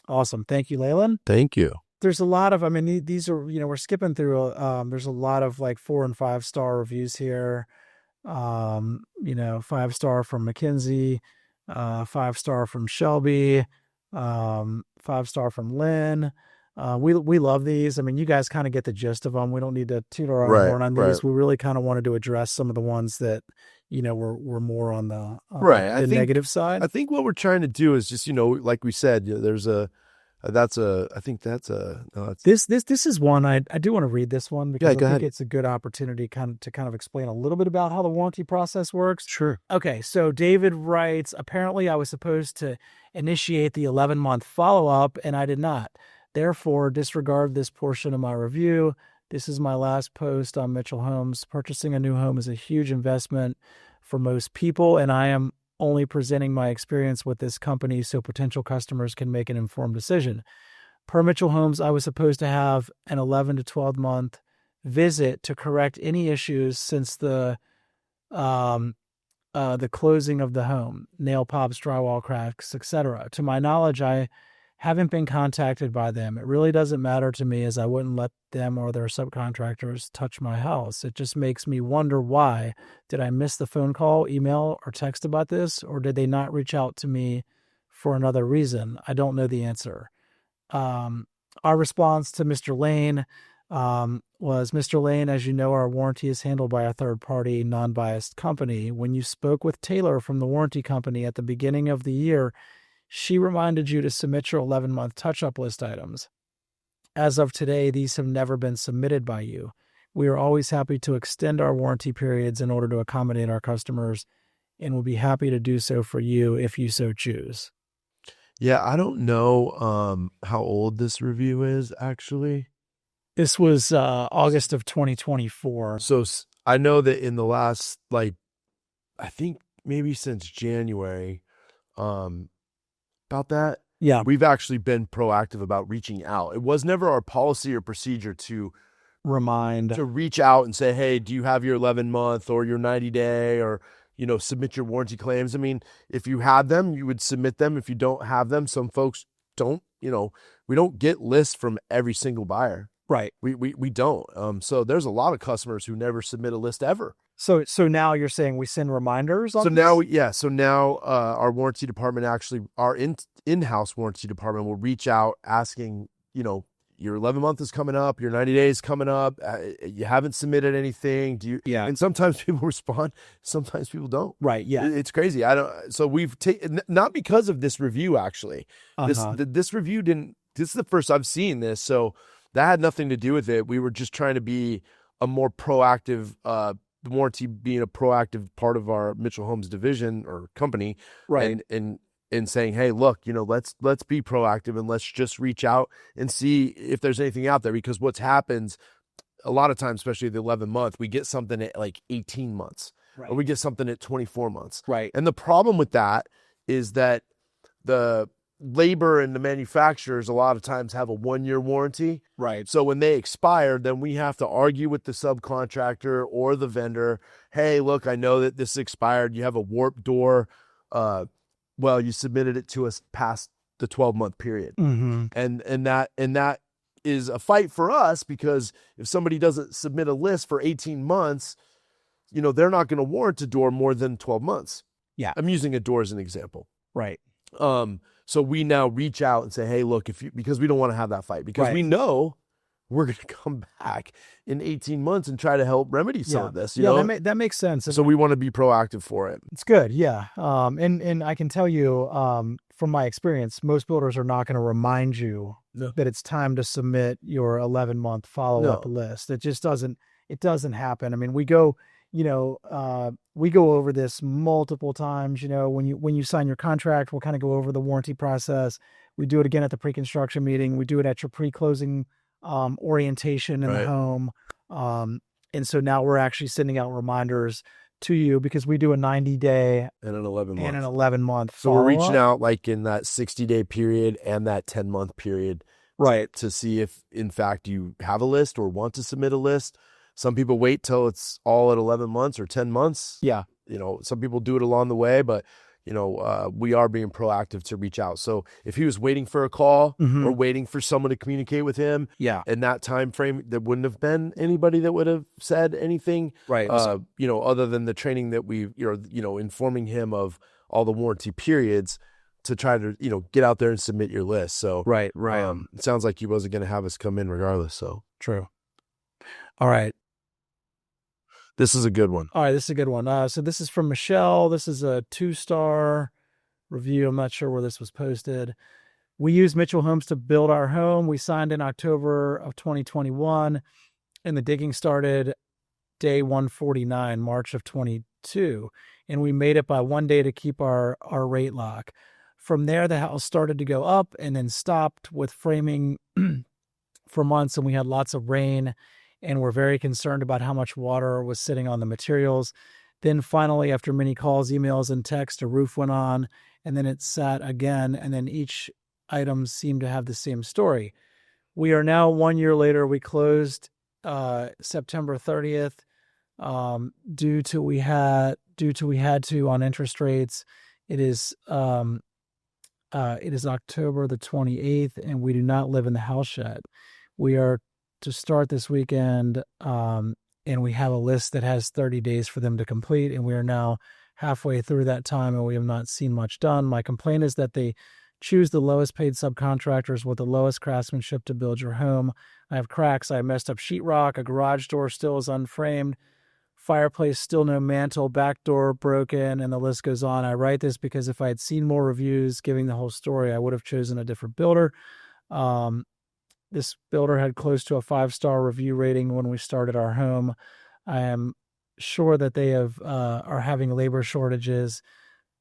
[SPEAKER 1] Awesome. Thank you, Leyland.
[SPEAKER 2] Thank you.
[SPEAKER 1] There's a lot of, I mean, these are, we're skipping through, there's a lot of like 4 and 5 star reviews here. 5 star from McKinsey, 5 star from Shelby, 5 star from Lynn. We love these. I mean, you guys kind of get the gist of them. We don't need to toot our own
[SPEAKER 2] Right,
[SPEAKER 1] horn on
[SPEAKER 2] right,
[SPEAKER 1] these. We really kind of wanted to address some of the ones that, were more on the
[SPEAKER 2] right.
[SPEAKER 1] the negative side.
[SPEAKER 2] I think what we're trying to do is just, like we said, there's a that's a I think that's a no, that's
[SPEAKER 1] This is one I do want to read this one
[SPEAKER 2] yeah.
[SPEAKER 1] because I
[SPEAKER 2] Go
[SPEAKER 1] think
[SPEAKER 2] ahead.
[SPEAKER 1] it's a good opportunity to explain a little bit about how the warranty process works.
[SPEAKER 2] Sure.
[SPEAKER 1] Okay, so David writes, apparently I was supposed to initiate the 11-month follow-up and I did not. Therefore, disregard this portion of my review. This is my last post on Mitchell Homes. Purchasing a new home is a huge investment for most people, and I am only presenting my experience with this company so potential customers can make an informed decision. Per Mitchell Homes, I was supposed to have an 11 to 12 month visit to correct any issues since the closing of the home, nail pops, drywall cracks, etc. To my knowledge, I haven't been contacted by them. It really doesn't matter to me as I wouldn't let them or their subcontractors touch my house. It just makes me wonder why. Did I miss the phone call, email, or text about this, or did they not reach out to me for another reason? I don't know the answer. Um, our response to Mr. Lane was, Mr. Lane, as you know, our warranty is handled by a third party, non biased company. When you spoke with Taylor from the warranty company at the beginning of the year, she reminded you to submit your 11-month touch up list items. As of today, these have never been submitted by you. We are always happy to extend our warranty periods in order to accommodate our customers and will be happy to do so for you if you so choose.
[SPEAKER 2] Yeah, I don't know how old this review is actually.
[SPEAKER 1] This was August of 2024.
[SPEAKER 2] So I know that in the last I think maybe since January, about that,
[SPEAKER 1] Yeah.
[SPEAKER 2] we've actually been proactive about reaching out. It was never our policy or procedure to reach out and say, hey, do you have your 11-month or your 90-day or, submit your warranty claims. I mean, if you have them, you would submit them. If you don't have them, some folks don't, we don't get lists from every single buyer.
[SPEAKER 1] Right.
[SPEAKER 2] We don't. So there's a lot of customers who never submit a list ever.
[SPEAKER 1] So now you're saying we send reminders on
[SPEAKER 2] So
[SPEAKER 1] this?
[SPEAKER 2] now our warranty department, actually our in-house warranty department, will reach out asking, your 11-month is coming up, your 90 days coming up, you haven't submitted anything, do you?
[SPEAKER 1] Yeah.
[SPEAKER 2] And sometimes people respond, sometimes people don't.
[SPEAKER 1] Right. Yeah.
[SPEAKER 2] It's crazy. So we've taken, not because of this review, actually. This review this is the first I've seen this, so that had nothing to do with it. We were just trying to be a more proactive, the warranty being a proactive part of our Mitchell Homes division or company,
[SPEAKER 1] right?
[SPEAKER 2] And saying, hey, look, let's be proactive and let's just reach out and see if there's anything out there. Because what's happens a lot of times, especially the 11-month, we get something at like 18 months, right, or we get something at 24 months.
[SPEAKER 1] Right.
[SPEAKER 2] And the problem with that is that the labor and the manufacturers a lot of times have a 1-year warranty.
[SPEAKER 1] Right.
[SPEAKER 2] So when they expire, then we have to argue with the subcontractor or the vendor. Hey, look, I know that this expired. You have a warped door well, you submitted it to us past the 12-month period.
[SPEAKER 1] Mm-hmm.
[SPEAKER 2] And that is a fight for us, because if somebody doesn't submit a list for 18 months, they're not going to warrant a door more than 12 months.
[SPEAKER 1] Yeah.
[SPEAKER 2] I'm using a door as an example.
[SPEAKER 1] Right.
[SPEAKER 2] So we now reach out and say, hey, look, because we don't want to have that fight, because we know we're going to come back in 18 months and try to help remedy some of this.
[SPEAKER 1] That makes sense.
[SPEAKER 2] So we want to be proactive for it.
[SPEAKER 1] It's good. Yeah. And I can tell you, from my experience, most builders are not going to remind you that it's time to submit your 11-month follow-up list. It just doesn't happen. I mean, we go over this multiple times. When you sign your contract, we'll kind of go over the warranty process. We do it again at the pre-construction meeting. We do it at your pre-closing orientation in the home. And so now we're actually sending out reminders to you, because we do a 90-day
[SPEAKER 2] and an
[SPEAKER 1] 11-month.
[SPEAKER 2] So we're reaching out like in that 60-day period and that 10-month period, to see if in fact you have a list or want to submit a list. Some people wait till it's all at 11 months or 10 months.
[SPEAKER 1] Yeah.
[SPEAKER 2] Some people do it along the way, but we are being proactive to reach out. So if he was waiting for a call or waiting for someone to communicate with him, in that time frame, there wouldn't have been anybody that would have said anything, other than the training that we, informing him of all the warranty periods to try to, get out there and submit your list. So it sounds like he wasn't going to have us come in regardless. So
[SPEAKER 1] true. All right.
[SPEAKER 2] This is a good one.
[SPEAKER 1] All right, this is a good one. So this is from Michelle. This is a 2-star review. I'm not sure where this was posted. We used Mitchell Homes to build our home. We signed in October of 2021, and the digging started day 149, March of 22, and we made it by 1 day to keep our rate lock. From there, the house started to go up and then stopped with framing for months, and we had lots of rain, and we're very concerned about how much water was sitting on the materials. Then finally, after many calls, emails, and texts, a roof went on, and then it sat again, and then each item seemed to have the same story. We are now 1 year later. We closed September 30th due to we had to on interest rates. It is October the 28th, and we do not live in the house yet. We are to start this weekend, and we have a list that has 30 days for them to complete, and we are now halfway through that time, and we have not seen much done. My complaint is that they choose the lowest paid subcontractors with the lowest craftsmanship to build your home. I have cracks. I have messed up sheetrock. A garage door still is unframed. Fireplace still no mantle. Back door broken, and the list goes on. I write this because if I had seen more reviews giving the whole story, I would have chosen a different builder. This builder had close to a 5-star review rating when we started our home. I am sure that they are having labor shortages,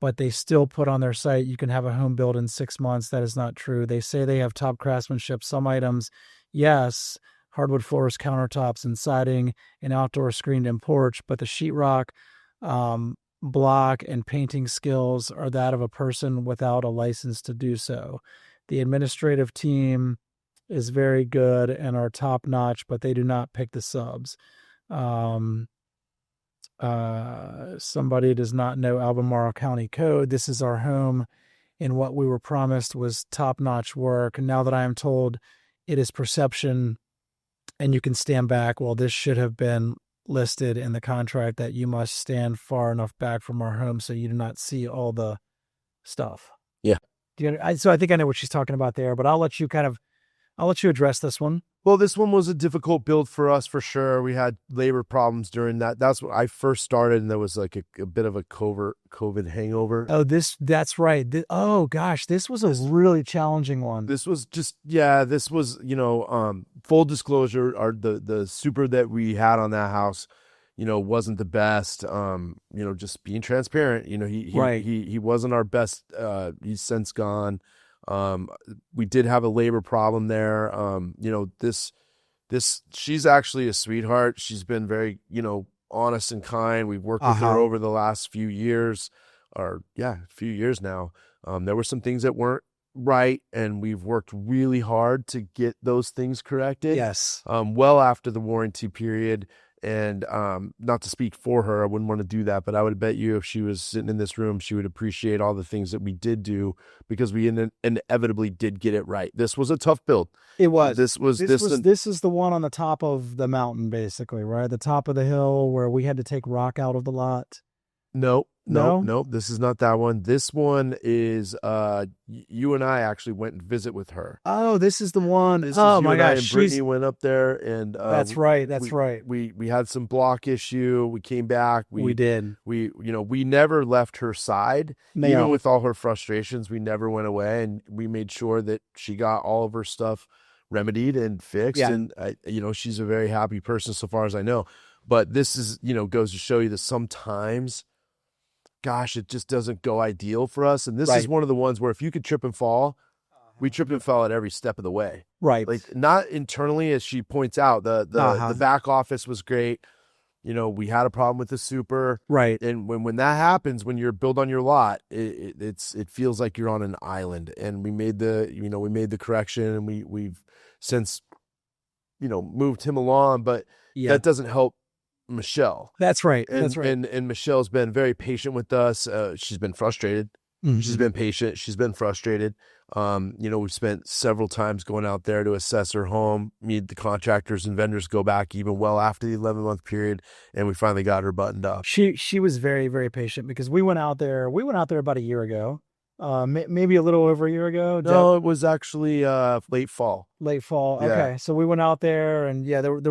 [SPEAKER 1] but they still put on their site, you can have a home built in 6 months. That is not true. They say they have top craftsmanship. Some items, yes, hardwood floors, countertops, and siding, and outdoor screened-in porch, but the sheetrock, block, and painting skills are that of a person without a license to do so. The administrative team is very good and are top notch, but they do not pick the subs. Somebody does not know Albemarle County code. This is our home, and what we were promised was top notch work. And now that I am told it is perception and you can stand back, well, this should have been listed in the contract that you must stand far enough back from our home so you do not see all the stuff.
[SPEAKER 2] Yeah.
[SPEAKER 1] So I think I know what she's talking about there, but I'll let you address this one.
[SPEAKER 2] Well, this one was a difficult build for us for sure. We had labor problems during that. That's when I first started, and there was like a bit of a COVID hangover.
[SPEAKER 1] Oh, that's right. Oh gosh, this was a really challenging one.
[SPEAKER 2] This was full disclosure, the super that we had on that house, wasn't the best. Just being transparent, he wasn't our best. He's since gone. We did have a labor problem there. She's actually a sweetheart. She's been very, honest and kind. We've worked with her over the last few years now. There were some things that weren't right, and we've worked really hard to get those things corrected.
[SPEAKER 1] Yes.
[SPEAKER 2] Well after the warranty period. And not to speak for her, I wouldn't want to do that, but I would bet you if she was sitting in this room, she would appreciate all the things that we did do, because we inevitably did get it right. This was a tough build.
[SPEAKER 1] It was.
[SPEAKER 2] This
[SPEAKER 1] Is the one on the top of the mountain, basically, right? The top of the hill where we had to take rock out of the lot.
[SPEAKER 2] No.
[SPEAKER 1] No?
[SPEAKER 2] This is not that one. This one is you and I actually went and visit with her.
[SPEAKER 1] Oh, this is the one.
[SPEAKER 2] This
[SPEAKER 1] Oh
[SPEAKER 2] is you
[SPEAKER 1] my
[SPEAKER 2] and I
[SPEAKER 1] gosh,
[SPEAKER 2] and Brittany went up there, and
[SPEAKER 1] that's right. That's right.
[SPEAKER 2] We had some block issue. We came back.
[SPEAKER 1] We did.
[SPEAKER 2] We never left her side.
[SPEAKER 1] No.
[SPEAKER 2] Even with all her frustrations, we never went away, and we made sure that she got all of her stuff remedied and fixed.
[SPEAKER 1] Yeah.
[SPEAKER 2] And she's a very happy person so far as I know. But this is, goes to show you that sometimes, gosh, it just doesn't go ideal for us. And this is one of the ones where if you could trip and fall, we tripped and fell at every step of the way.
[SPEAKER 1] Right.
[SPEAKER 2] Like, not internally, as she points out, the back office was great. We had a problem with the super.
[SPEAKER 1] Right.
[SPEAKER 2] And when that happens, when you're built on your lot, it feels like you're on an island. And we made the correction, and we've since, moved him along, but that doesn't help Michelle.
[SPEAKER 1] That's right.
[SPEAKER 2] And Michelle's been very patient with us. She's been frustrated. Mm-hmm. She's been patient. She's been frustrated. We've spent several times going out there to assess her home, meet the contractors and vendors, go back even well after the 11-month period, and we finally got her buttoned up.
[SPEAKER 1] She was very, very patient, because we went out there about a year ago, maybe a little over a year ago.
[SPEAKER 2] No, it was actually late fall.
[SPEAKER 1] Late fall.
[SPEAKER 2] Yeah.
[SPEAKER 1] Okay, so we went out there, and there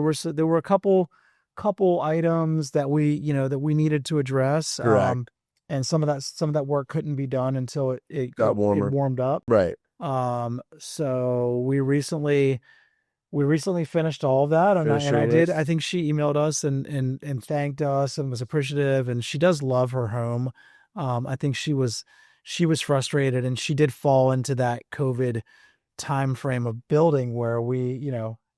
[SPEAKER 1] were a couple items that we needed to address.
[SPEAKER 2] Correct.
[SPEAKER 1] And some of that work couldn't be done until it
[SPEAKER 2] got warmer.
[SPEAKER 1] It warmed up.
[SPEAKER 2] Right.
[SPEAKER 1] So we recently finished all of that, and I did. I think she emailed us and thanked us and was appreciative, and she does love her home. I think she was frustrated, and she did fall into that COVID time frame of building where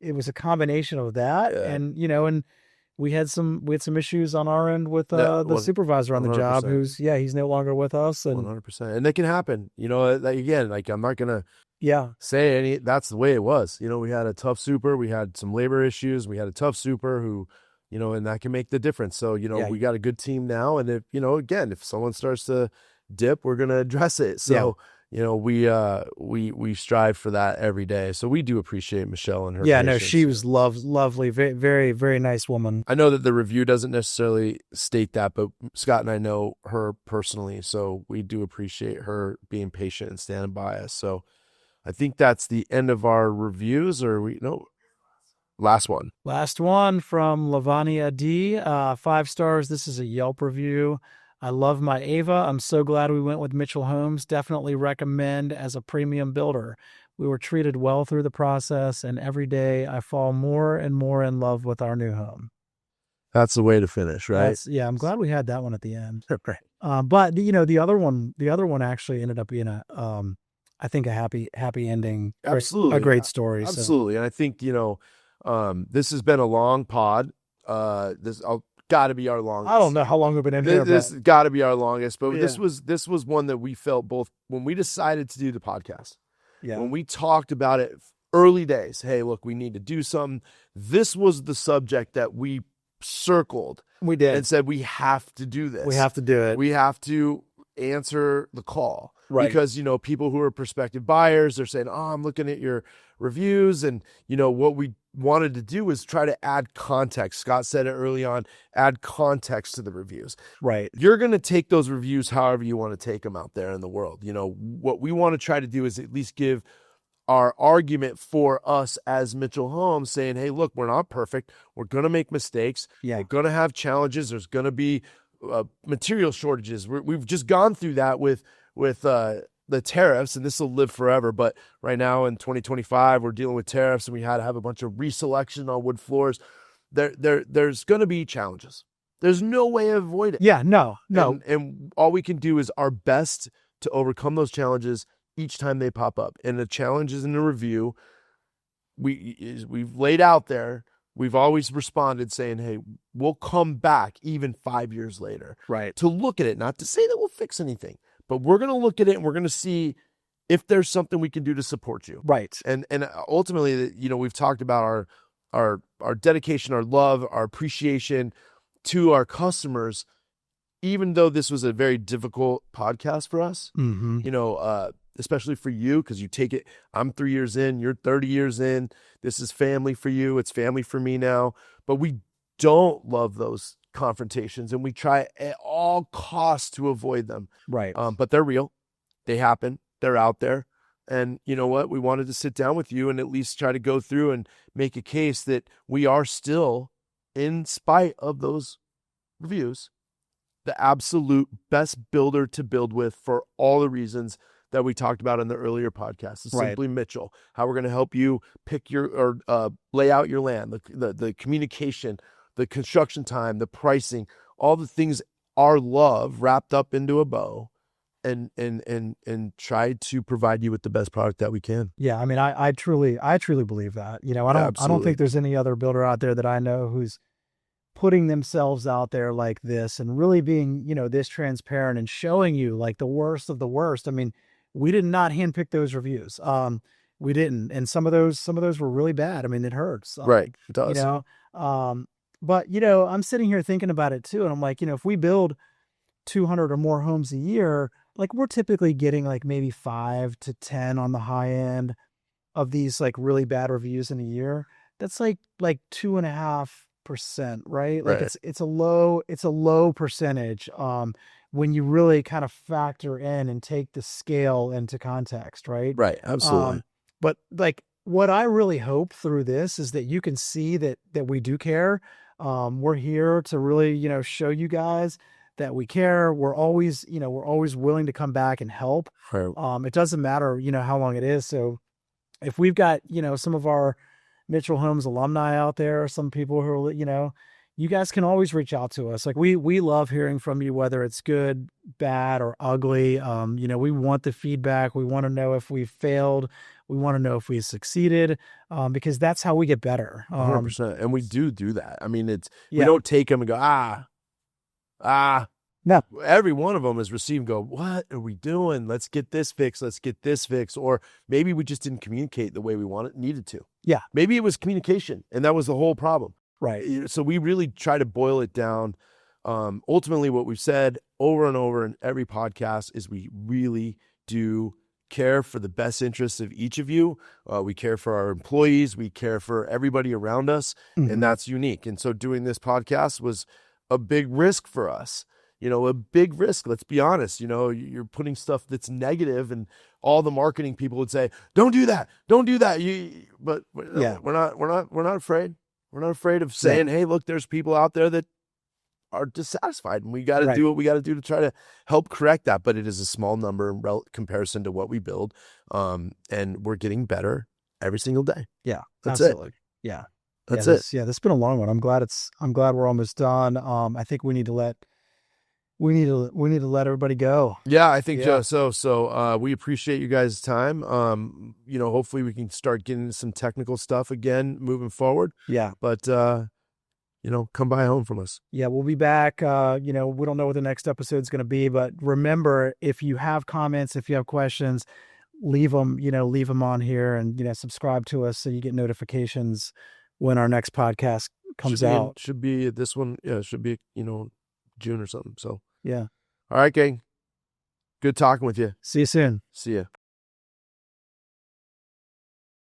[SPEAKER 1] it was a combination of that, and we had some issues on our end with the supervisor on the 100%. Job, he's no longer with us, and
[SPEAKER 2] 100%. And that can happen. Again, like, I'm not gonna say that's the way it was. We had a tough super, we had some labor issues, we had a tough super who, and that can make the difference. So we got a good team now, and if again, if someone starts to dip, we're gonna address it. So we strive for that every day. So we do appreciate Michelle and her patience.
[SPEAKER 1] No, she was lovely, very, very, very nice woman.
[SPEAKER 2] I know that the review doesn't necessarily state that, but Scott and I know her personally, so we do appreciate her being patient and standing by us. So I think that's the end of our reviews, last one.
[SPEAKER 1] Last one from Lavania D, 5 stars. This is a Yelp review. I love my Ava. I'm so glad we went with Mitchell Homes. Definitely recommend as a premium builder. We were treated well through the process, and every day I fall more and more in love with our new home.
[SPEAKER 2] That's the way to finish, right?
[SPEAKER 1] I'm glad we had that one at the end.
[SPEAKER 2] Right.
[SPEAKER 1] But the other one actually ended up being I think a happy ending.
[SPEAKER 2] Absolutely.
[SPEAKER 1] A great story.
[SPEAKER 2] Absolutely. So. And I think, this has been a long pod. I'll got to be our longest.
[SPEAKER 1] I don't know how long we've been in here.
[SPEAKER 2] This got to be our longest, but this was one that we felt both when we decided to do the podcast. Yeah. When we talked about it early days, hey, look, we need to do something. This was the subject that we circled.
[SPEAKER 1] We did.
[SPEAKER 2] And said, we have to do this.
[SPEAKER 1] We have to do it.
[SPEAKER 2] We have to answer the call.
[SPEAKER 1] Right.
[SPEAKER 2] Because, people who are prospective buyers, they're saying, I'm looking at your reviews. And, what we wanted to do was try to add context. Scott said it early on, add context to the reviews.
[SPEAKER 1] Right.
[SPEAKER 2] You're going to take those reviews however you want to take them out there in the world. What we want to try to do is at least give our argument for us as Mitchell Homes, saying, hey, look, we're not perfect. We're going to make mistakes.
[SPEAKER 1] Yeah.
[SPEAKER 2] We're going to have challenges. There's going to be material shortages. We've just gone through that with the tariffs, and this will live forever. But right now in 2025, we're dealing with tariffs, and we had to have a bunch of reselection on wood floors. There's going to be challenges. There's no way to avoid it.
[SPEAKER 1] Yeah, no.
[SPEAKER 2] And all we can do is our best to overcome those challenges each time they pop up. And the challenges in the review, we've laid out there. We've always responded saying, hey, we'll come back even 5 years later.
[SPEAKER 1] Right.
[SPEAKER 2] To look at it, not to say that we'll fix anything, but we're going to look at it and we're going to see if there's something we can do to support you.
[SPEAKER 1] Right.
[SPEAKER 2] And ultimately, we've talked about our dedication, our love, our appreciation to our customers, even though this was a very difficult podcast for us,
[SPEAKER 1] Mm-hmm.
[SPEAKER 2] especially for you, because you take it, I'm 3 years in, you're 30 years in. This is family for you. It's family for me now. But we don't love those confrontations, and we try at all costs to avoid them.
[SPEAKER 1] Right.
[SPEAKER 2] But they're real. They happen. They're out there. And you know what? We wanted to sit down with you and at least try to go through and make a case that we are still, in spite of those reviews, the absolute best builder to build with for all the reasons that we talked about in the earlier podcast. It's
[SPEAKER 1] Right.
[SPEAKER 2] Simply Mitchell, how we're going to help you pick or lay out your land, the communication, the construction time, the pricing, all the things our love wrapped up into a bow, and try to provide you with the best product that we can.
[SPEAKER 1] Yeah, I mean, I truly believe that. I don't
[SPEAKER 2] Absolutely.
[SPEAKER 1] think there's any other builder out there that I know who's putting themselves out there like this and really being, this transparent and showing you like the worst of the worst. I mean, we did not handpick those reviews. We didn't, and some of those were really bad. I mean, it hurts.
[SPEAKER 2] Right. It
[SPEAKER 1] You
[SPEAKER 2] does.
[SPEAKER 1] know, but I'm sitting here thinking about it too, and I'm like, if we build 200 or more homes a year, like we're typically getting like maybe 5 to 10 on the high end of these like really bad reviews in a year. That's like 2.5%, right? Like
[SPEAKER 2] Right.
[SPEAKER 1] it's a low percentage when you really kind of factor in and take the scale into context, right?
[SPEAKER 2] Right. Absolutely.
[SPEAKER 1] But like what I really hope through this is that you can see that we do care. We're here to really, show you guys that we care. We're always willing to come back and help.
[SPEAKER 2] Right.
[SPEAKER 1] It doesn't matter, how long it is. So if we've got, some of our Mitchell Homes alumni out there, some people who are, you guys can always reach out to us. Like we love hearing from you, whether it's good, bad, or ugly. We want the feedback. We want to know if we failed. We want to know if we succeeded, because that's how we get better.
[SPEAKER 2] 100%. And we do that. I mean, we
[SPEAKER 1] Yeah.
[SPEAKER 2] don't take them and go,
[SPEAKER 1] No.
[SPEAKER 2] every one of them is received and go, what are we doing? Let's get this fixed. Let's get this fixed. Or maybe we just didn't communicate the way we needed to.
[SPEAKER 1] Yeah.
[SPEAKER 2] Maybe it was communication, and that was the whole problem.
[SPEAKER 1] Right.
[SPEAKER 2] So we really try to boil it down. Ultimately, what we've said over and over in every podcast is we really do care for the best interests of each of you. We care for our employees. We care for everybody around us,
[SPEAKER 1] Mhm.
[SPEAKER 2] and that's unique. And so doing this podcast was a big risk for us. A big risk. Let's be honest. You're putting stuff that's negative, and all the marketing people would say, "Don't do that. Don't do that." But
[SPEAKER 1] Yeah.
[SPEAKER 2] we're not afraid. We're not afraid of saying, "Hey, look, there's people out there that are dissatisfied, and we got to
[SPEAKER 1] Right.
[SPEAKER 2] do what we got to do to try to help correct that." But it is a small number in comparison to what we build, and we're getting better every single day.
[SPEAKER 1] Yeah.
[SPEAKER 2] That's
[SPEAKER 1] absolutely.
[SPEAKER 2] it.
[SPEAKER 1] Yeah.
[SPEAKER 2] That's
[SPEAKER 1] Yeah,
[SPEAKER 2] it.
[SPEAKER 1] this has been a long one. I'm glad we're almost done. I think we need to let everybody go.
[SPEAKER 2] Yeah, I think
[SPEAKER 1] Yeah.
[SPEAKER 2] so. We appreciate you guys' time. Hopefully we can start getting into some technical stuff again moving forward.
[SPEAKER 1] Yeah.
[SPEAKER 2] But come buy a home from us.
[SPEAKER 1] Yeah, we'll be back. We don't know what the next episode is going to be, but remember, if you have comments, if you have questions, leave them on here, and, subscribe to us so you get notifications when our next podcast comes out.
[SPEAKER 2] Should be this one. Yeah, it should be, June or something. So,
[SPEAKER 1] Yeah.
[SPEAKER 2] all right, gang. Good talking with you.
[SPEAKER 1] See you soon.
[SPEAKER 2] See ya.